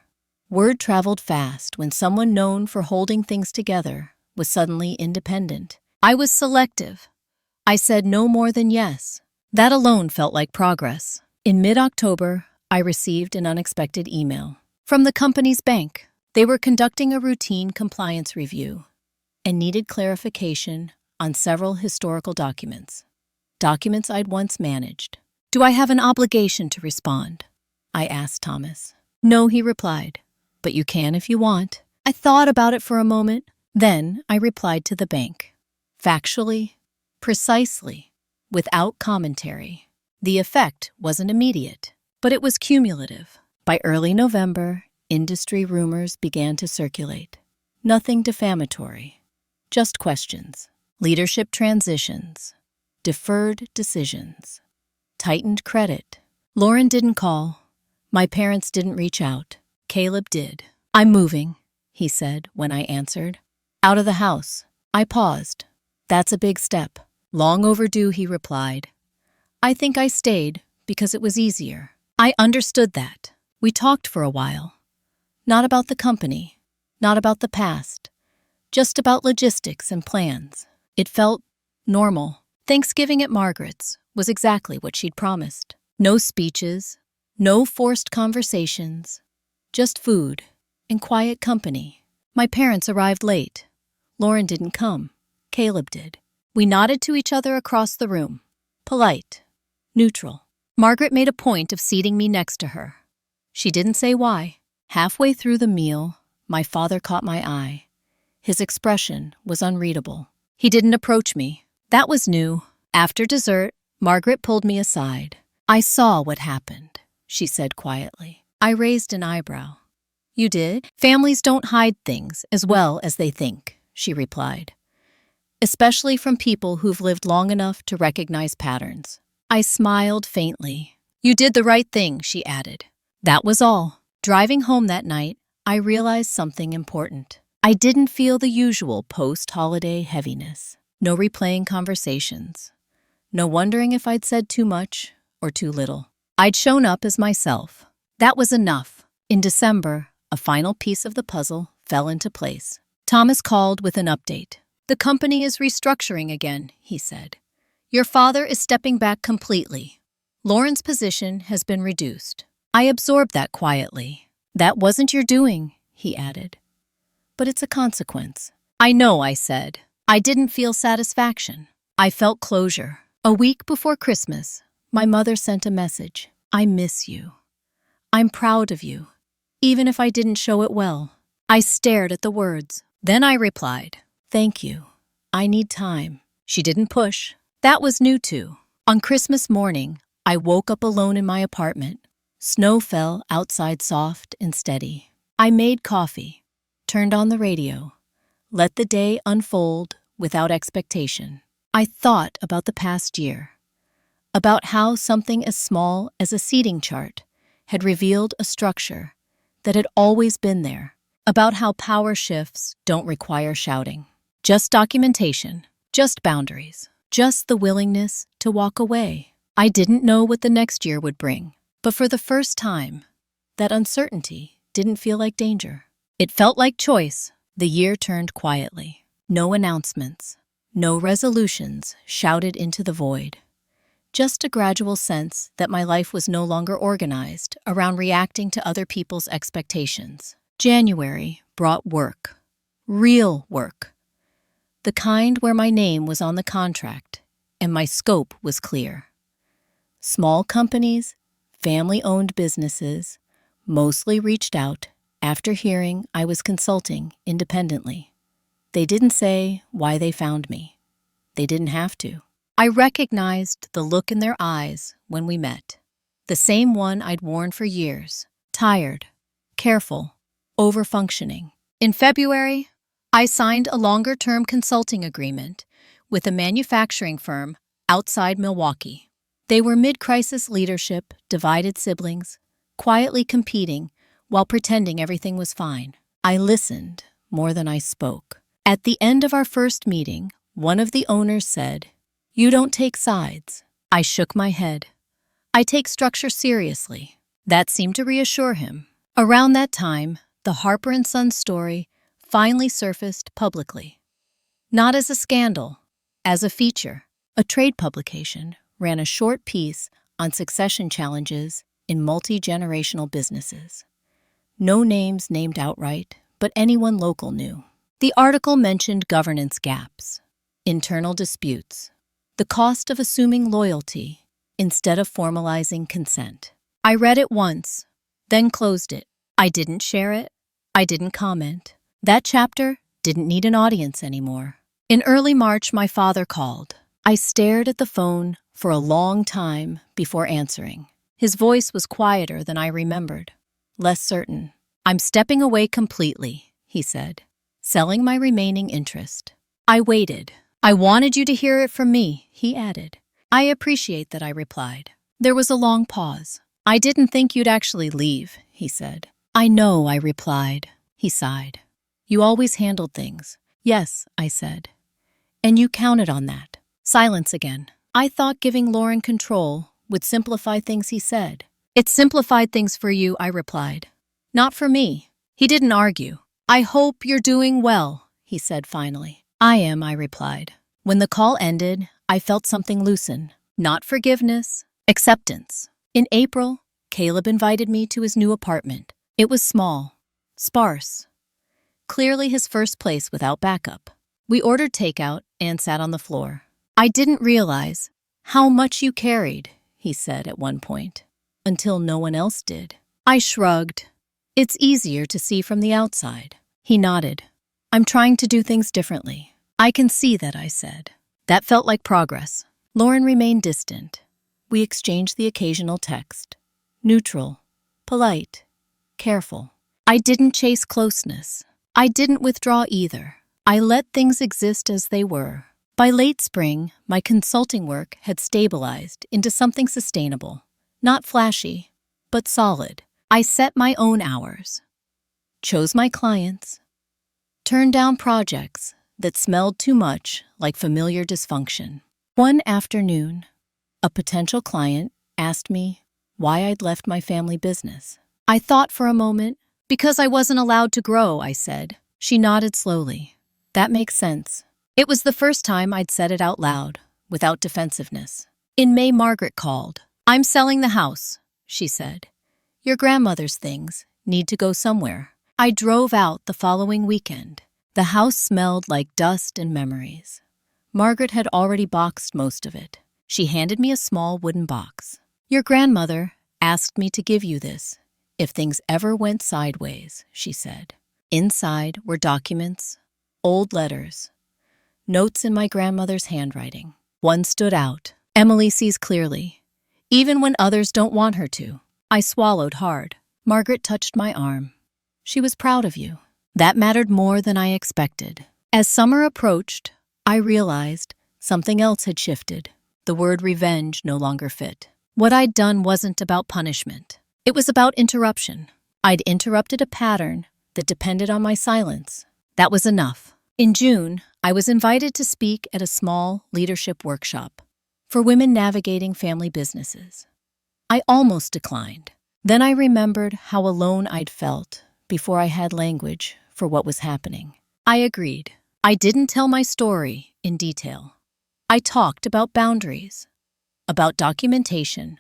Word traveled fast when someone known for holding things together was suddenly independent. I was selective. I said no more than yes. That alone felt like progress. In mid-October, I received an unexpected email from the company's bank. They were conducting a routine compliance review and needed clarification on several historical documents I'd once managed. Do I have an obligation to respond? I asked Thomas. No, he replied, but you can if you want. I thought about it for a moment. Then I replied to the bank. Factually, precisely, without commentary. The effect wasn't immediate, but it was cumulative. By early November, industry rumors began to circulate. Nothing defamatory, just questions. Leadership transitions, deferred decisions, tightened credit. Lauren didn't call. My parents didn't reach out. Caleb did. I'm moving, he said when I answered. Out of the house. I paused. That's a big step. Long overdue, he replied. I think I stayed because it was easier. I understood that. We talked for a while. Not about the company, not about the past, just about logistics and plans. It felt normal. Thanksgiving at Margaret's was exactly what she'd promised. No speeches, no forced conversations, just food and quiet company. My parents arrived late. Lauren didn't come. Caleb did. We nodded to each other across the room. Polite, neutral. Margaret made a point of seating me next to her. She didn't say why. Halfway through the meal, my father caught my eye. His expression was unreadable. He didn't approach me. That was new. After dessert, Margaret pulled me aside. I saw what happened, she said quietly. I raised an eyebrow. You did? Families don't hide things as well as they think, she replied. Especially from people who've lived long enough to recognize patterns. I smiled faintly. You did the right thing, she added. That was all. Driving home that night, I realized something important. I didn't feel the usual post-holiday heaviness. No replaying conversations. No wondering if I'd said too much or too little. I'd shown up as myself. That was enough. In December, a final piece of the puzzle fell into place. Thomas called with an update. The company is restructuring again, he said. Your father is stepping back completely. Lauren's position has been reduced. I absorbed that quietly. That wasn't your doing, he added. But it's a consequence. I know, I said. I didn't feel satisfaction. I felt closure. A week before Christmas, my mother sent a message. I miss you. I'm proud of you, even if I didn't show it well. I stared at the words. Then I replied, thank you. I need time. She didn't push. That was new too. On Christmas morning, I woke up alone in my apartment. Snow fell outside soft and steady. I made coffee, turned on the radio, let the day unfold without expectation. I thought about the past year, about how something as small as a seating chart had revealed a structure that had always been there, about how power shifts don't require shouting, just documentation, just boundaries, just the willingness to walk away. I didn't know what the next year would bring, but for the first time, that uncertainty didn't feel like danger. It felt like choice. The year turned quietly. No announcements, no resolutions shouted into the void. Just a gradual sense that my life was no longer organized around reacting to other people's expectations. January brought work. Real work. The kind where my name was on the contract and my scope was clear. Small companies, family-owned businesses, mostly reached out after hearing I was consulting independently. They didn't say why they found me. They didn't have to. I recognized the look in their eyes when we met. The same one I'd worn for years. Tired, careful, over-functioning. In February, I signed a longer-term consulting agreement with a manufacturing firm outside Milwaukee. They were mid-crisis leadership, divided siblings, quietly competing while pretending everything was fine. I listened more than I spoke. At the end of our first meeting, one of the owners said, "You don't take sides." I shook my head. I take structure seriously. That seemed to reassure him. Around that time, the Harper & Sons story finally surfaced publicly. Not as a scandal, as a feature. A trade publication ran a short piece on succession challenges in multi-generational businesses. No names named outright, but anyone local knew. The article mentioned governance gaps, internal disputes, the cost of assuming loyalty instead of formalizing consent. I read it once, then closed it. I didn't share it. I didn't comment. That chapter didn't need an audience anymore. In early March, my father called. I stared at the phone for a long time before answering. His voice was quieter than I remembered, less certain. "I'm stepping away completely," he said, selling my remaining interest. I waited. "I wanted you to hear it from me," he added. "I appreciate that," I replied. There was a long pause. "I didn't think you'd actually leave," he said. "I know," I replied. He sighed. "You always handled things." "Yes," I said. "And you counted on that." Silence again. I thought giving Lauren control would simplify things, he said. "It simplified things for you," I replied. "Not for me." He didn't argue. "I hope you're doing well," he said finally. "I am," I replied. When the call ended, I felt something loosen. Not forgiveness, acceptance. In April, Caleb invited me to his new apartment. It was small, sparse. Clearly his first place without backup. We ordered takeout and sat on the floor. "I didn't realize how much you carried," he said at one point, "until no one else did." I shrugged. "It's easier to see from the outside." He nodded. "I'm trying to do things differently." "I can see that," I said. That felt like progress. Lauren remained distant. We exchanged the occasional text. Neutral, polite, careful. I didn't chase closeness. I didn't withdraw either. I let things exist as they were. By late spring, my consulting work had stabilized into something sustainable. Not flashy, but solid. I set my own hours, chose my clients, turned down projects that smelled too much like familiar dysfunction. One afternoon, a potential client asked me why I'd left my family business. I thought for a moment. "Because I wasn't allowed to grow," I said. She nodded slowly. "That makes sense." It was the first time I'd said it out loud, without defensiveness. In May, Margaret called. "I'm selling the house," she said. "Your grandmother's things need to go somewhere." I drove out the following weekend. The house smelled like dust and memories. Margaret had already boxed most of it. She handed me a small wooden box. "Your grandmother asked me to give you this if things ever went sideways," she said. Inside were documents, old letters, notes in my grandmother's handwriting. One stood out. "Emily sees clearly, even when others don't want her to." I swallowed hard. Margaret touched my arm. "She was proud of you." That mattered more than I expected. As summer approached, I realized something else had shifted. The word revenge no longer fit. What I'd done wasn't about punishment. It was about interruption. I'd interrupted a pattern that depended on my silence. That was enough. In June, I was invited to speak at a small leadership workshop for women navigating family businesses. I almost declined. Then I remembered how alone I'd felt before I had language for what was happening. I agreed. I didn't tell my story in detail. I talked about boundaries, about documentation,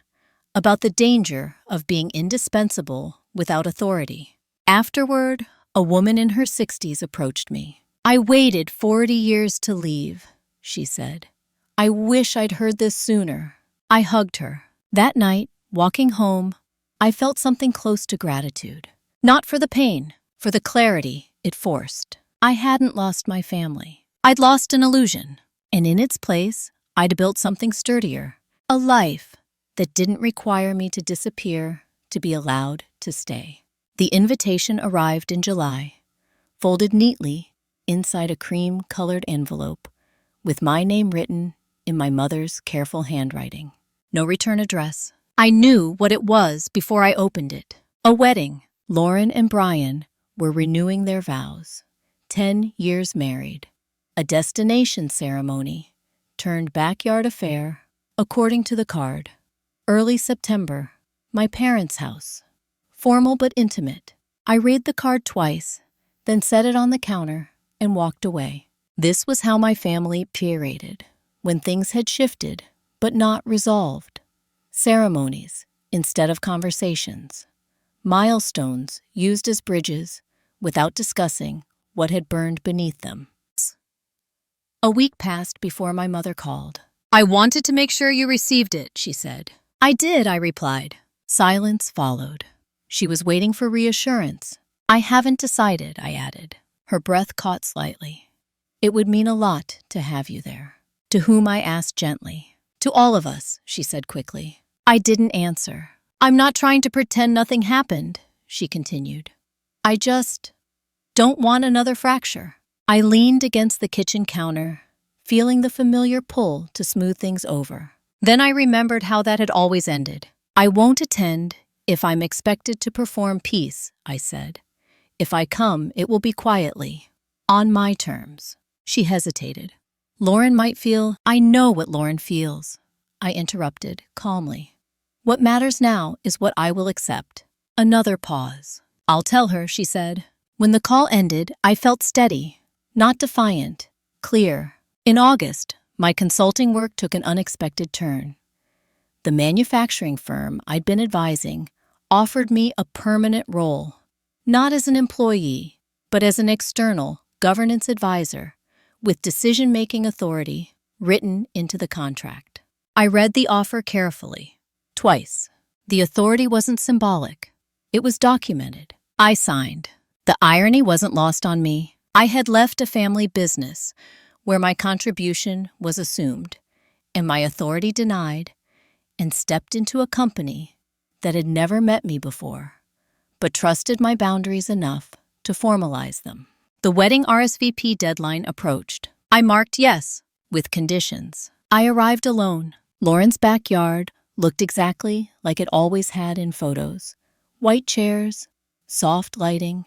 about the danger of being indispensable without authority. Afterward, a woman in her 60s approached me. "I waited 40 years to leave," she said. "I wish I'd heard this sooner." I hugged her. That night, walking home, I felt something close to gratitude. Not for the pain, for the clarity it forced. I hadn't lost my family. I'd lost an illusion, and in its place, I'd built something sturdier. A life that didn't require me to disappear to be allowed to stay. The invitation arrived in July, folded neatly inside a cream-colored envelope with my name written in my mother's careful handwriting. No return address. I knew what it was before I opened it. A wedding. Lauren and Brian were renewing their vows. 10 years married. A destination ceremony turned backyard affair, according to the card. Early September. My parents' house. Formal but intimate. I read the card twice, then set it on the counter and walked away. This was how my family peerated when things had shifted but not resolved. Ceremonies, instead of conversations. Milestones used as bridges without discussing what had burned beneath them. A week passed before my mother called. "I wanted to make sure you received it," she said. "I did," I replied. Silence followed. She was waiting for reassurance. "I haven't decided," I added. Her breath caught slightly. "It would mean a lot to have you there." To whom I asked gently. "To all of us," she said quickly. I didn't answer. "I'm not trying to pretend nothing happened," she continued. "I just don't want another fracture." I leaned against the kitchen counter, feeling the familiar pull to smooth things over. Then I remembered how that had always ended. "I won't attend if I'm expected to perform peace," I said. "If I come, it will be quietly, on my terms." She hesitated. "Lauren might feel—" "I know what Lauren feels," I interrupted calmly. "What matters now is what I will accept." Another pause. "I'll tell her," she said. When the call ended, I felt steady, not defiant, clear. In August, my consulting work took an unexpected turn. The manufacturing firm I'd been advising offered me a permanent role, not as an employee, but as an external governance advisor with decision-making authority written into the contract. I read the offer carefully, twice. The authority wasn't symbolic. It was documented. I signed. The irony wasn't lost on me. I had left a family business where my contribution was assumed and my authority denied, and stepped into a company that had never met me before, but trusted my boundaries enough to formalize them. The wedding RSVP deadline approached. I marked yes, with conditions. I arrived alone. Lauren's backyard looked exactly like it always had in photos. White chairs, soft lighting,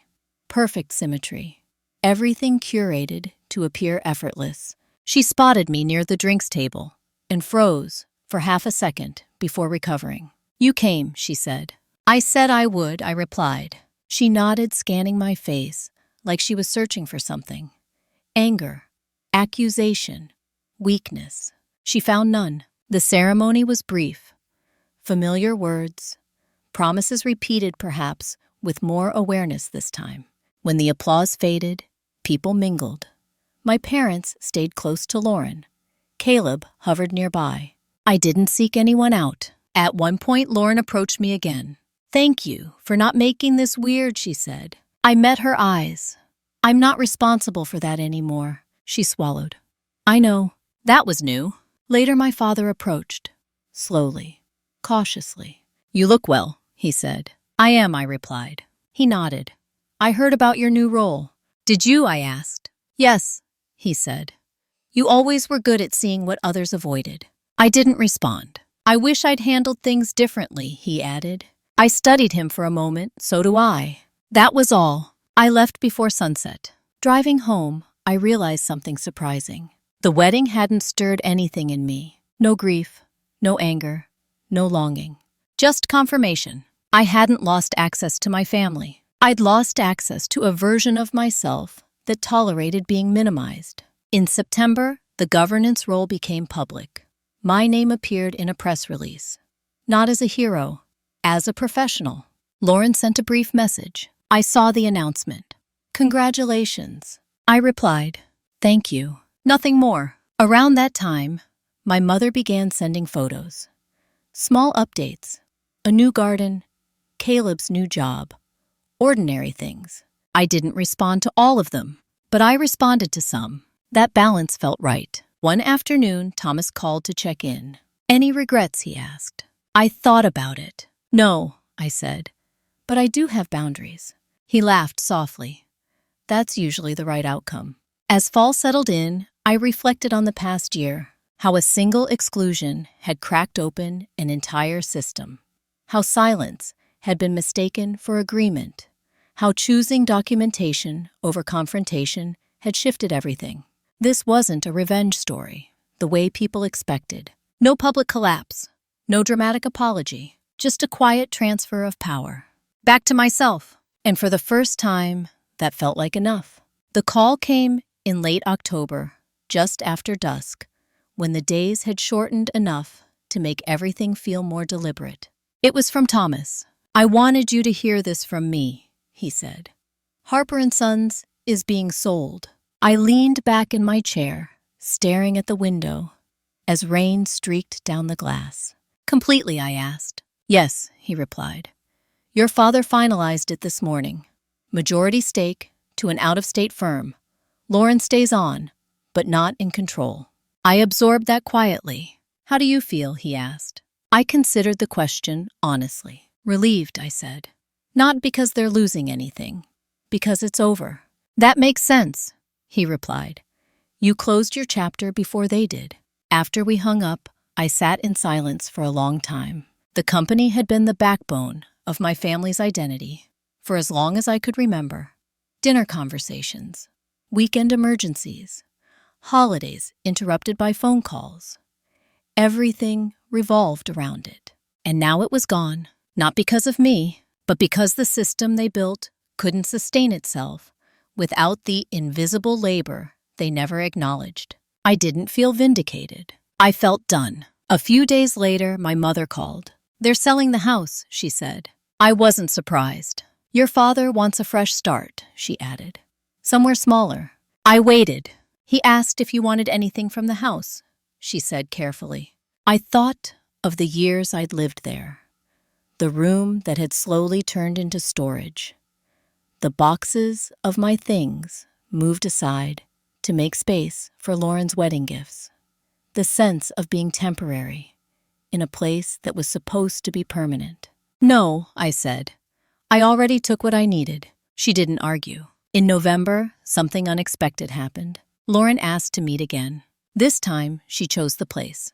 perfect symmetry. Everything curated to appear effortless. She spotted me near the drinks table and froze for half a second before recovering. "You came," she said. "I said I would," I replied. She nodded, scanning my face like she was searching for something. Anger, accusation, weakness. She found none. The ceremony was brief. Familiar words, promises repeated perhaps with more awareness this time. When the applause faded, people mingled. My parents stayed close to Lauren. Caleb hovered nearby. I didn't seek anyone out. At one point, Lauren approached me again. "Thank you for not making this weird," she said. I met her eyes. "I'm not responsible for that anymore," she swallowed. "I know." That was new. Later, my father approached, slowly, cautiously. "You look well," he said. "I am," I replied. He nodded. "I heard about your new role." "Did you?" I asked. "Yes," he said. "You always were good at seeing what others avoided." I didn't respond. "I wish I'd handled things differently," he added. I studied him for a moment. "So do I." That was all. I left before sunset. Driving home, I realized something surprising. The wedding hadn't stirred anything in me. No grief, no anger, no longing. Just confirmation. I hadn't lost access to my family. I'd lost access to a version of myself that tolerated being minimized. In September, the governance role became public. My name appeared in a press release. Not as a hero, as a professional. Lauren sent a brief message. I saw the announcement. "Congratulations." I replied, "Thank you." Nothing more. Around that time, my mother began sending photos. Small updates. A new garden, Caleb's new job, ordinary things. I didn't respond to all of them, but I responded to some. That balance felt right. One afternoon, Thomas called to check in. "Any regrets?" he asked. I thought about it. "No," I said, "but I do have boundaries." He laughed softly. That's usually the right outcome. As fall settled in, I reflected on the past year, how a single exclusion had cracked open an entire system, how silence had been mistaken for agreement, how choosing documentation over confrontation had shifted everything. This wasn't a revenge story, the way people expected. No public collapse, no dramatic apology, just a quiet transfer of power. Back to myself. And for the first time, that felt like enough. The call came in late October, just after dusk, when the days had shortened enough to make everything feel more deliberate. It was from Thomas. "I wanted you to hear this from me," he said. "Harper and Sons is being sold." I leaned back in my chair, staring at the window as rain streaked down the glass. "Completely?" I asked. "Yes," he replied. "Your father finalized it this morning. Majority stake to an out-of-state firm. Lauren stays on, but not in control." I absorbed that quietly. "How do you feel?" he asked. I considered the question honestly. "Relieved," I said. "Not because they're losing anything, because it's over." "That makes sense," he replied. "You closed your chapter before they did." After we hung up, I sat in silence for a long time. The company had been the backbone of my family's identity for as long as I could remember. Dinner conversations, weekend emergencies, holidays interrupted by phone calls. Everything revolved around it. And now it was gone, not because of me, but because the system they built couldn't sustain itself without the invisible labor they never acknowledged. I didn't feel vindicated. I felt done. A few days later, my mother called. "They're selling the house," she said. I wasn't surprised. "Your father wants a fresh start," she added. "Somewhere smaller." I waited. "He asked if you wanted anything from the house," she said carefully. I thought of the years I'd lived there, the room that had slowly turned into storage, the boxes of my things moved aside to make space for Lauren's wedding gifts, the sense of being temporary in a place that was supposed to be permanent. "No," I said. "I already took what I needed." She didn't argue. In November, something unexpected happened. Lauren asked to meet again. This time, she chose the place.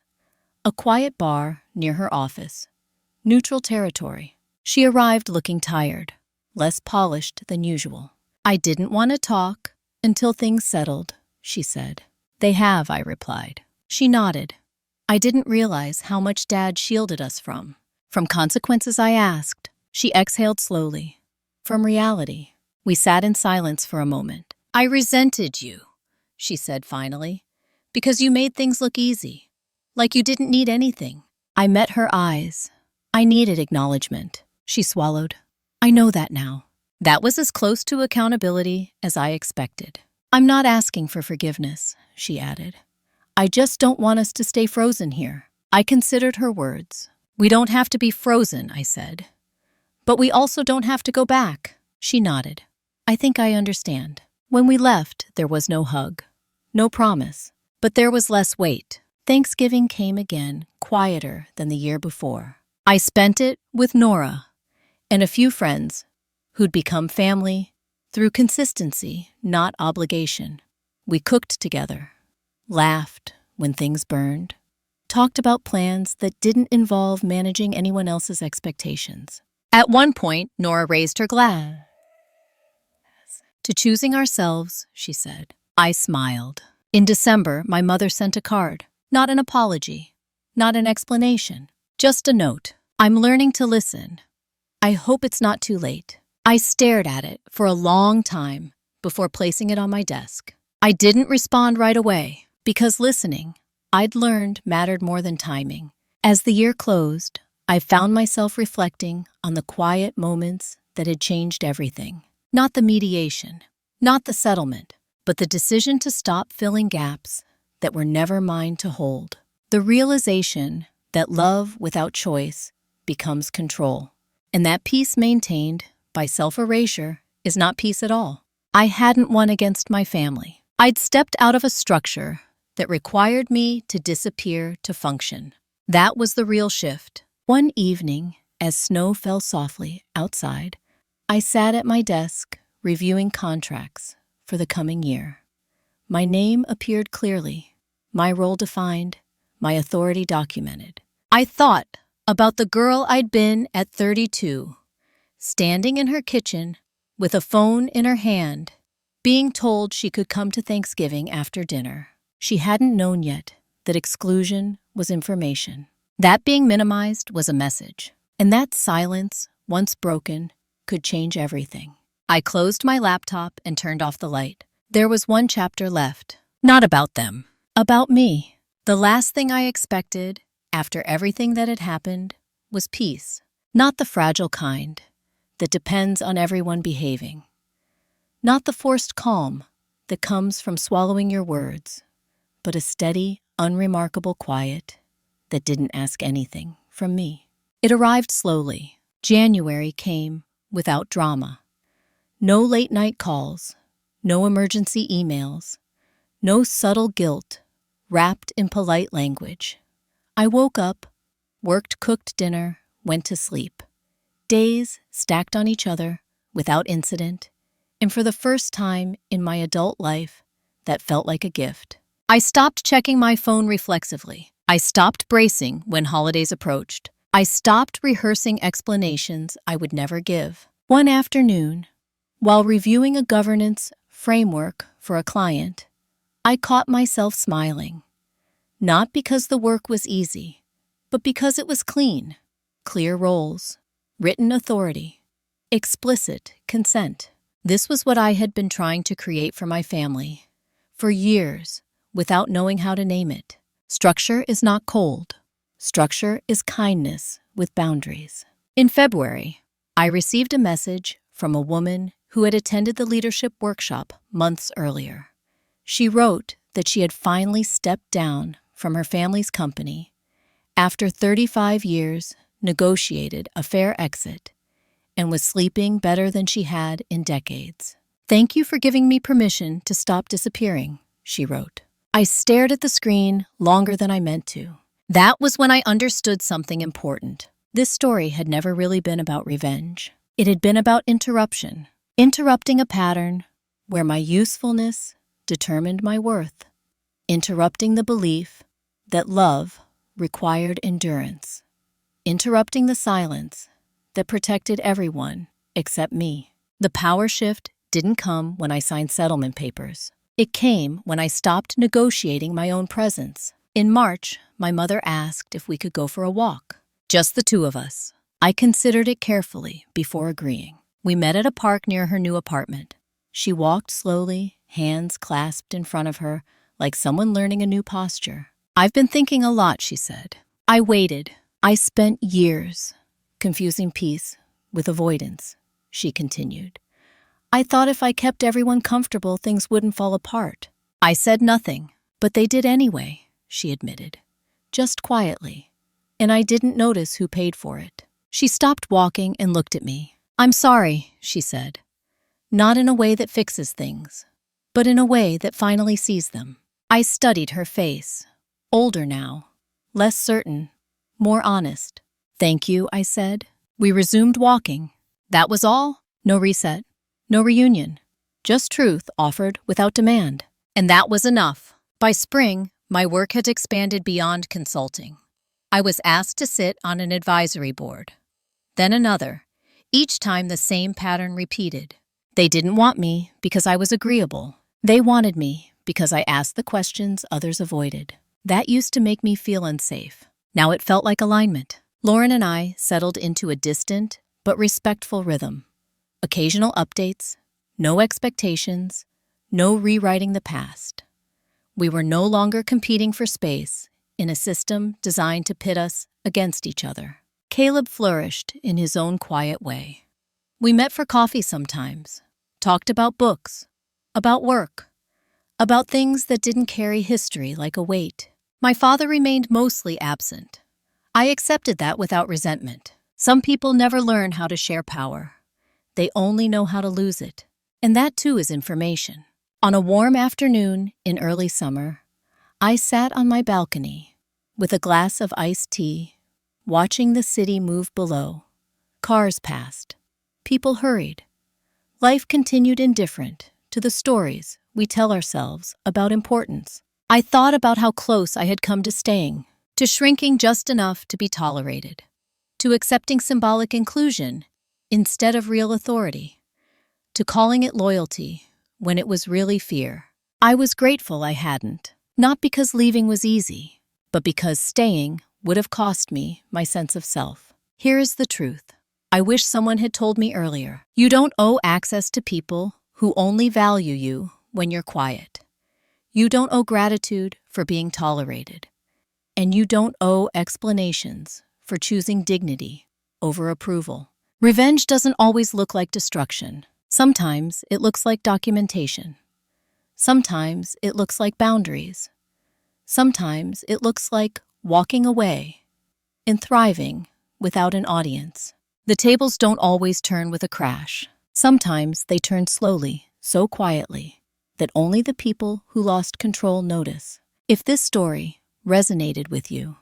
A quiet bar near her office. Neutral territory. She arrived looking tired, less polished than usual. "I didn't want to talk until things settled," she said. "They have," I replied. She nodded. "I didn't realize how much Dad shielded us from." "From consequences?" I asked. She exhaled slowly. "From reality." We sat in silence for a moment. "I resented you," she said finally, "because you made things look easy, like you didn't need anything." I met her eyes. "I needed acknowledgement." She swallowed. "I know that now." That was as close to accountability as I expected. "I'm not asking for forgiveness," she added. "I just don't want us to stay frozen here." I considered her words. "We don't have to be frozen," I said. "But we also don't have to go back." She nodded. "I think I understand." When we left, there was no hug, no promise, but there was less weight. Thanksgiving came again, quieter than the year before. I spent it with Nora and a few friends who'd become family through consistency, not obligation. We cooked together, laughed when things burned, talked about plans that didn't involve managing anyone else's expectations. At one point, Nora raised her glass. "To choosing ourselves," she said. I smiled. In December, my mother sent a card. Not an apology, not an explanation, just a note. "I'm learning to listen. I hope it's not too late." I stared at it for a long time before placing it on my desk. I didn't respond right away because listening, I'd learned, mattered more than timing. As the year closed, I found myself reflecting on the quiet moments that had changed everything. Not the mediation, not the settlement, but the decision to stop filling gaps that were never mine to hold. The realization that love without choice becomes control, and that peace maintained by self-erasure is not peace at all. I hadn't won against my family. I'd stepped out of a structure that required me to disappear to function. That was the real shift. One evening, as snow fell softly outside, I sat at my desk reviewing contracts for the coming year. My name appeared clearly, my role defined, my authority documented. I thought about the girl I'd been at 32, standing in her kitchen with a phone in her hand, being told she could come to Thanksgiving after dinner. She hadn't known yet that exclusion was information. That being minimized was a message. And that silence, once broken, could change everything. I closed my laptop and turned off the light. There was one chapter left. Not about them. About me. The last thing I expected, after everything that had happened, was peace. Not the fragile kind that depends on everyone behaving. Not the forced calm that comes from swallowing your words, but a steady, unremarkable quiet that didn't ask anything from me. It arrived slowly. January came without drama. No late-night calls, no emergency emails, no subtle guilt wrapped in polite language. I woke up, worked cooked dinner, went to sleep. Days stacked on each other without incident, and for the first time in my adult life, that felt like a gift. I stopped checking my phone reflexively. I stopped bracing when holidays approached. I stopped rehearsing explanations I would never give. One afternoon, while reviewing a governance framework for a client, I caught myself smiling. Not because the work was easy, but because it was clean. Clear roles, written authority, explicit consent. This was what I had been trying to create for my family for years without knowing how to name it. Structure is not cold. Structure is kindness with boundaries. In February, I received a message from a woman who had attended the leadership workshop months earlier. She wrote that she had finally stepped down from her family's company after 35 years, negotiated a fair exit, and was sleeping better than she had in decades. "Thank you for giving me permission to stop disappearing," she wrote. I stared at the screen longer than I meant to. That was when I understood something important. This story had never really been about revenge. It had been about interruption, interrupting a pattern where my usefulness determined my worth, interrupting the belief that love required endurance, interrupting the silence that protected everyone except me. The power shift didn't come when I signed settlement papers. It came when I stopped negotiating my own presence. In March, my mother asked if we could go for a walk. Just the two of us. I considered it carefully before agreeing. We met at a park near her new apartment. She walked slowly, hands clasped in front of her, like someone learning a new posture. "I've been thinking a lot," she said. I waited. "I spent years confusing peace with avoidance," she continued. "I thought if I kept everyone comfortable, things wouldn't fall apart." I said nothing, but they did anyway, she admitted, just quietly, and I didn't notice who paid for it. She stopped walking and looked at me. "I'm sorry," she said, not in a way that fixes things, but in a way that finally sees them. I studied her face. Older now, less certain, more honest. "Thank you," I said. We resumed walking. That was all. No reset, no reunion. Just truth offered without demand. And that was enough. By spring, my work had expanded beyond consulting. I was asked to sit on an advisory board. Then another. Each time the same pattern repeated. They didn't want me because I was agreeable. They wanted me because I asked the questions others avoided. That used to make me feel unsafe. Now it felt like alignment. Lauren and I settled into a distant but respectful rhythm. Occasional updates, no expectations, no rewriting the past. We were no longer competing for space in a system designed to pit us against each other. Caleb flourished in his own quiet way. We met for coffee sometimes, talked about books, about work, about things that didn't carry history like a weight. My father remained mostly absent. I accepted that without resentment. Some people never learn how to share power. They only know how to lose it. And that too is information. On a warm afternoon in early summer, I sat on my balcony with a glass of iced tea, watching the city move below. Cars passed. People hurried. Life continued indifferent to the stories we tell ourselves about importance. I thought about how close I had come to staying, to shrinking just enough to be tolerated, to accepting symbolic inclusion instead of real authority, to calling it loyalty when it was really fear. I was grateful I hadn't, not because leaving was easy, but because staying would have cost me my sense of self. Here is the truth. I wish someone had told me earlier. You don't owe access to people who only value you when you're quiet. You don't owe gratitude for being tolerated. And you don't owe explanations for choosing dignity over approval. Revenge doesn't always look like destruction. Sometimes it looks like documentation. Sometimes it looks like boundaries. Sometimes it looks like walking away and thriving without an audience. The tables don't always turn with a crash. Sometimes they turn slowly, so quietly, that only the people who lost control notice. If this story resonated with you,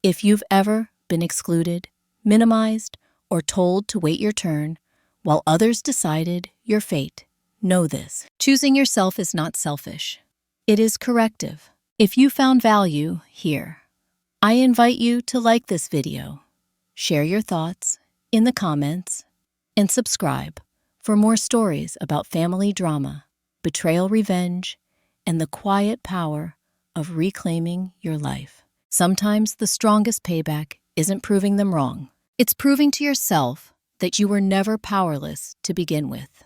if you've ever been excluded, minimized, or told to wait your turn while others decided your fate, know this. Choosing yourself is not selfish. It is corrective. If you found value here, I invite you to like this video, share your thoughts in the comments, and subscribe for more stories about family drama, betrayal, revenge, and the quiet power of reclaiming your life. Sometimes the strongest payback isn't proving them wrong. It's proving to yourself that you were never powerless to begin with.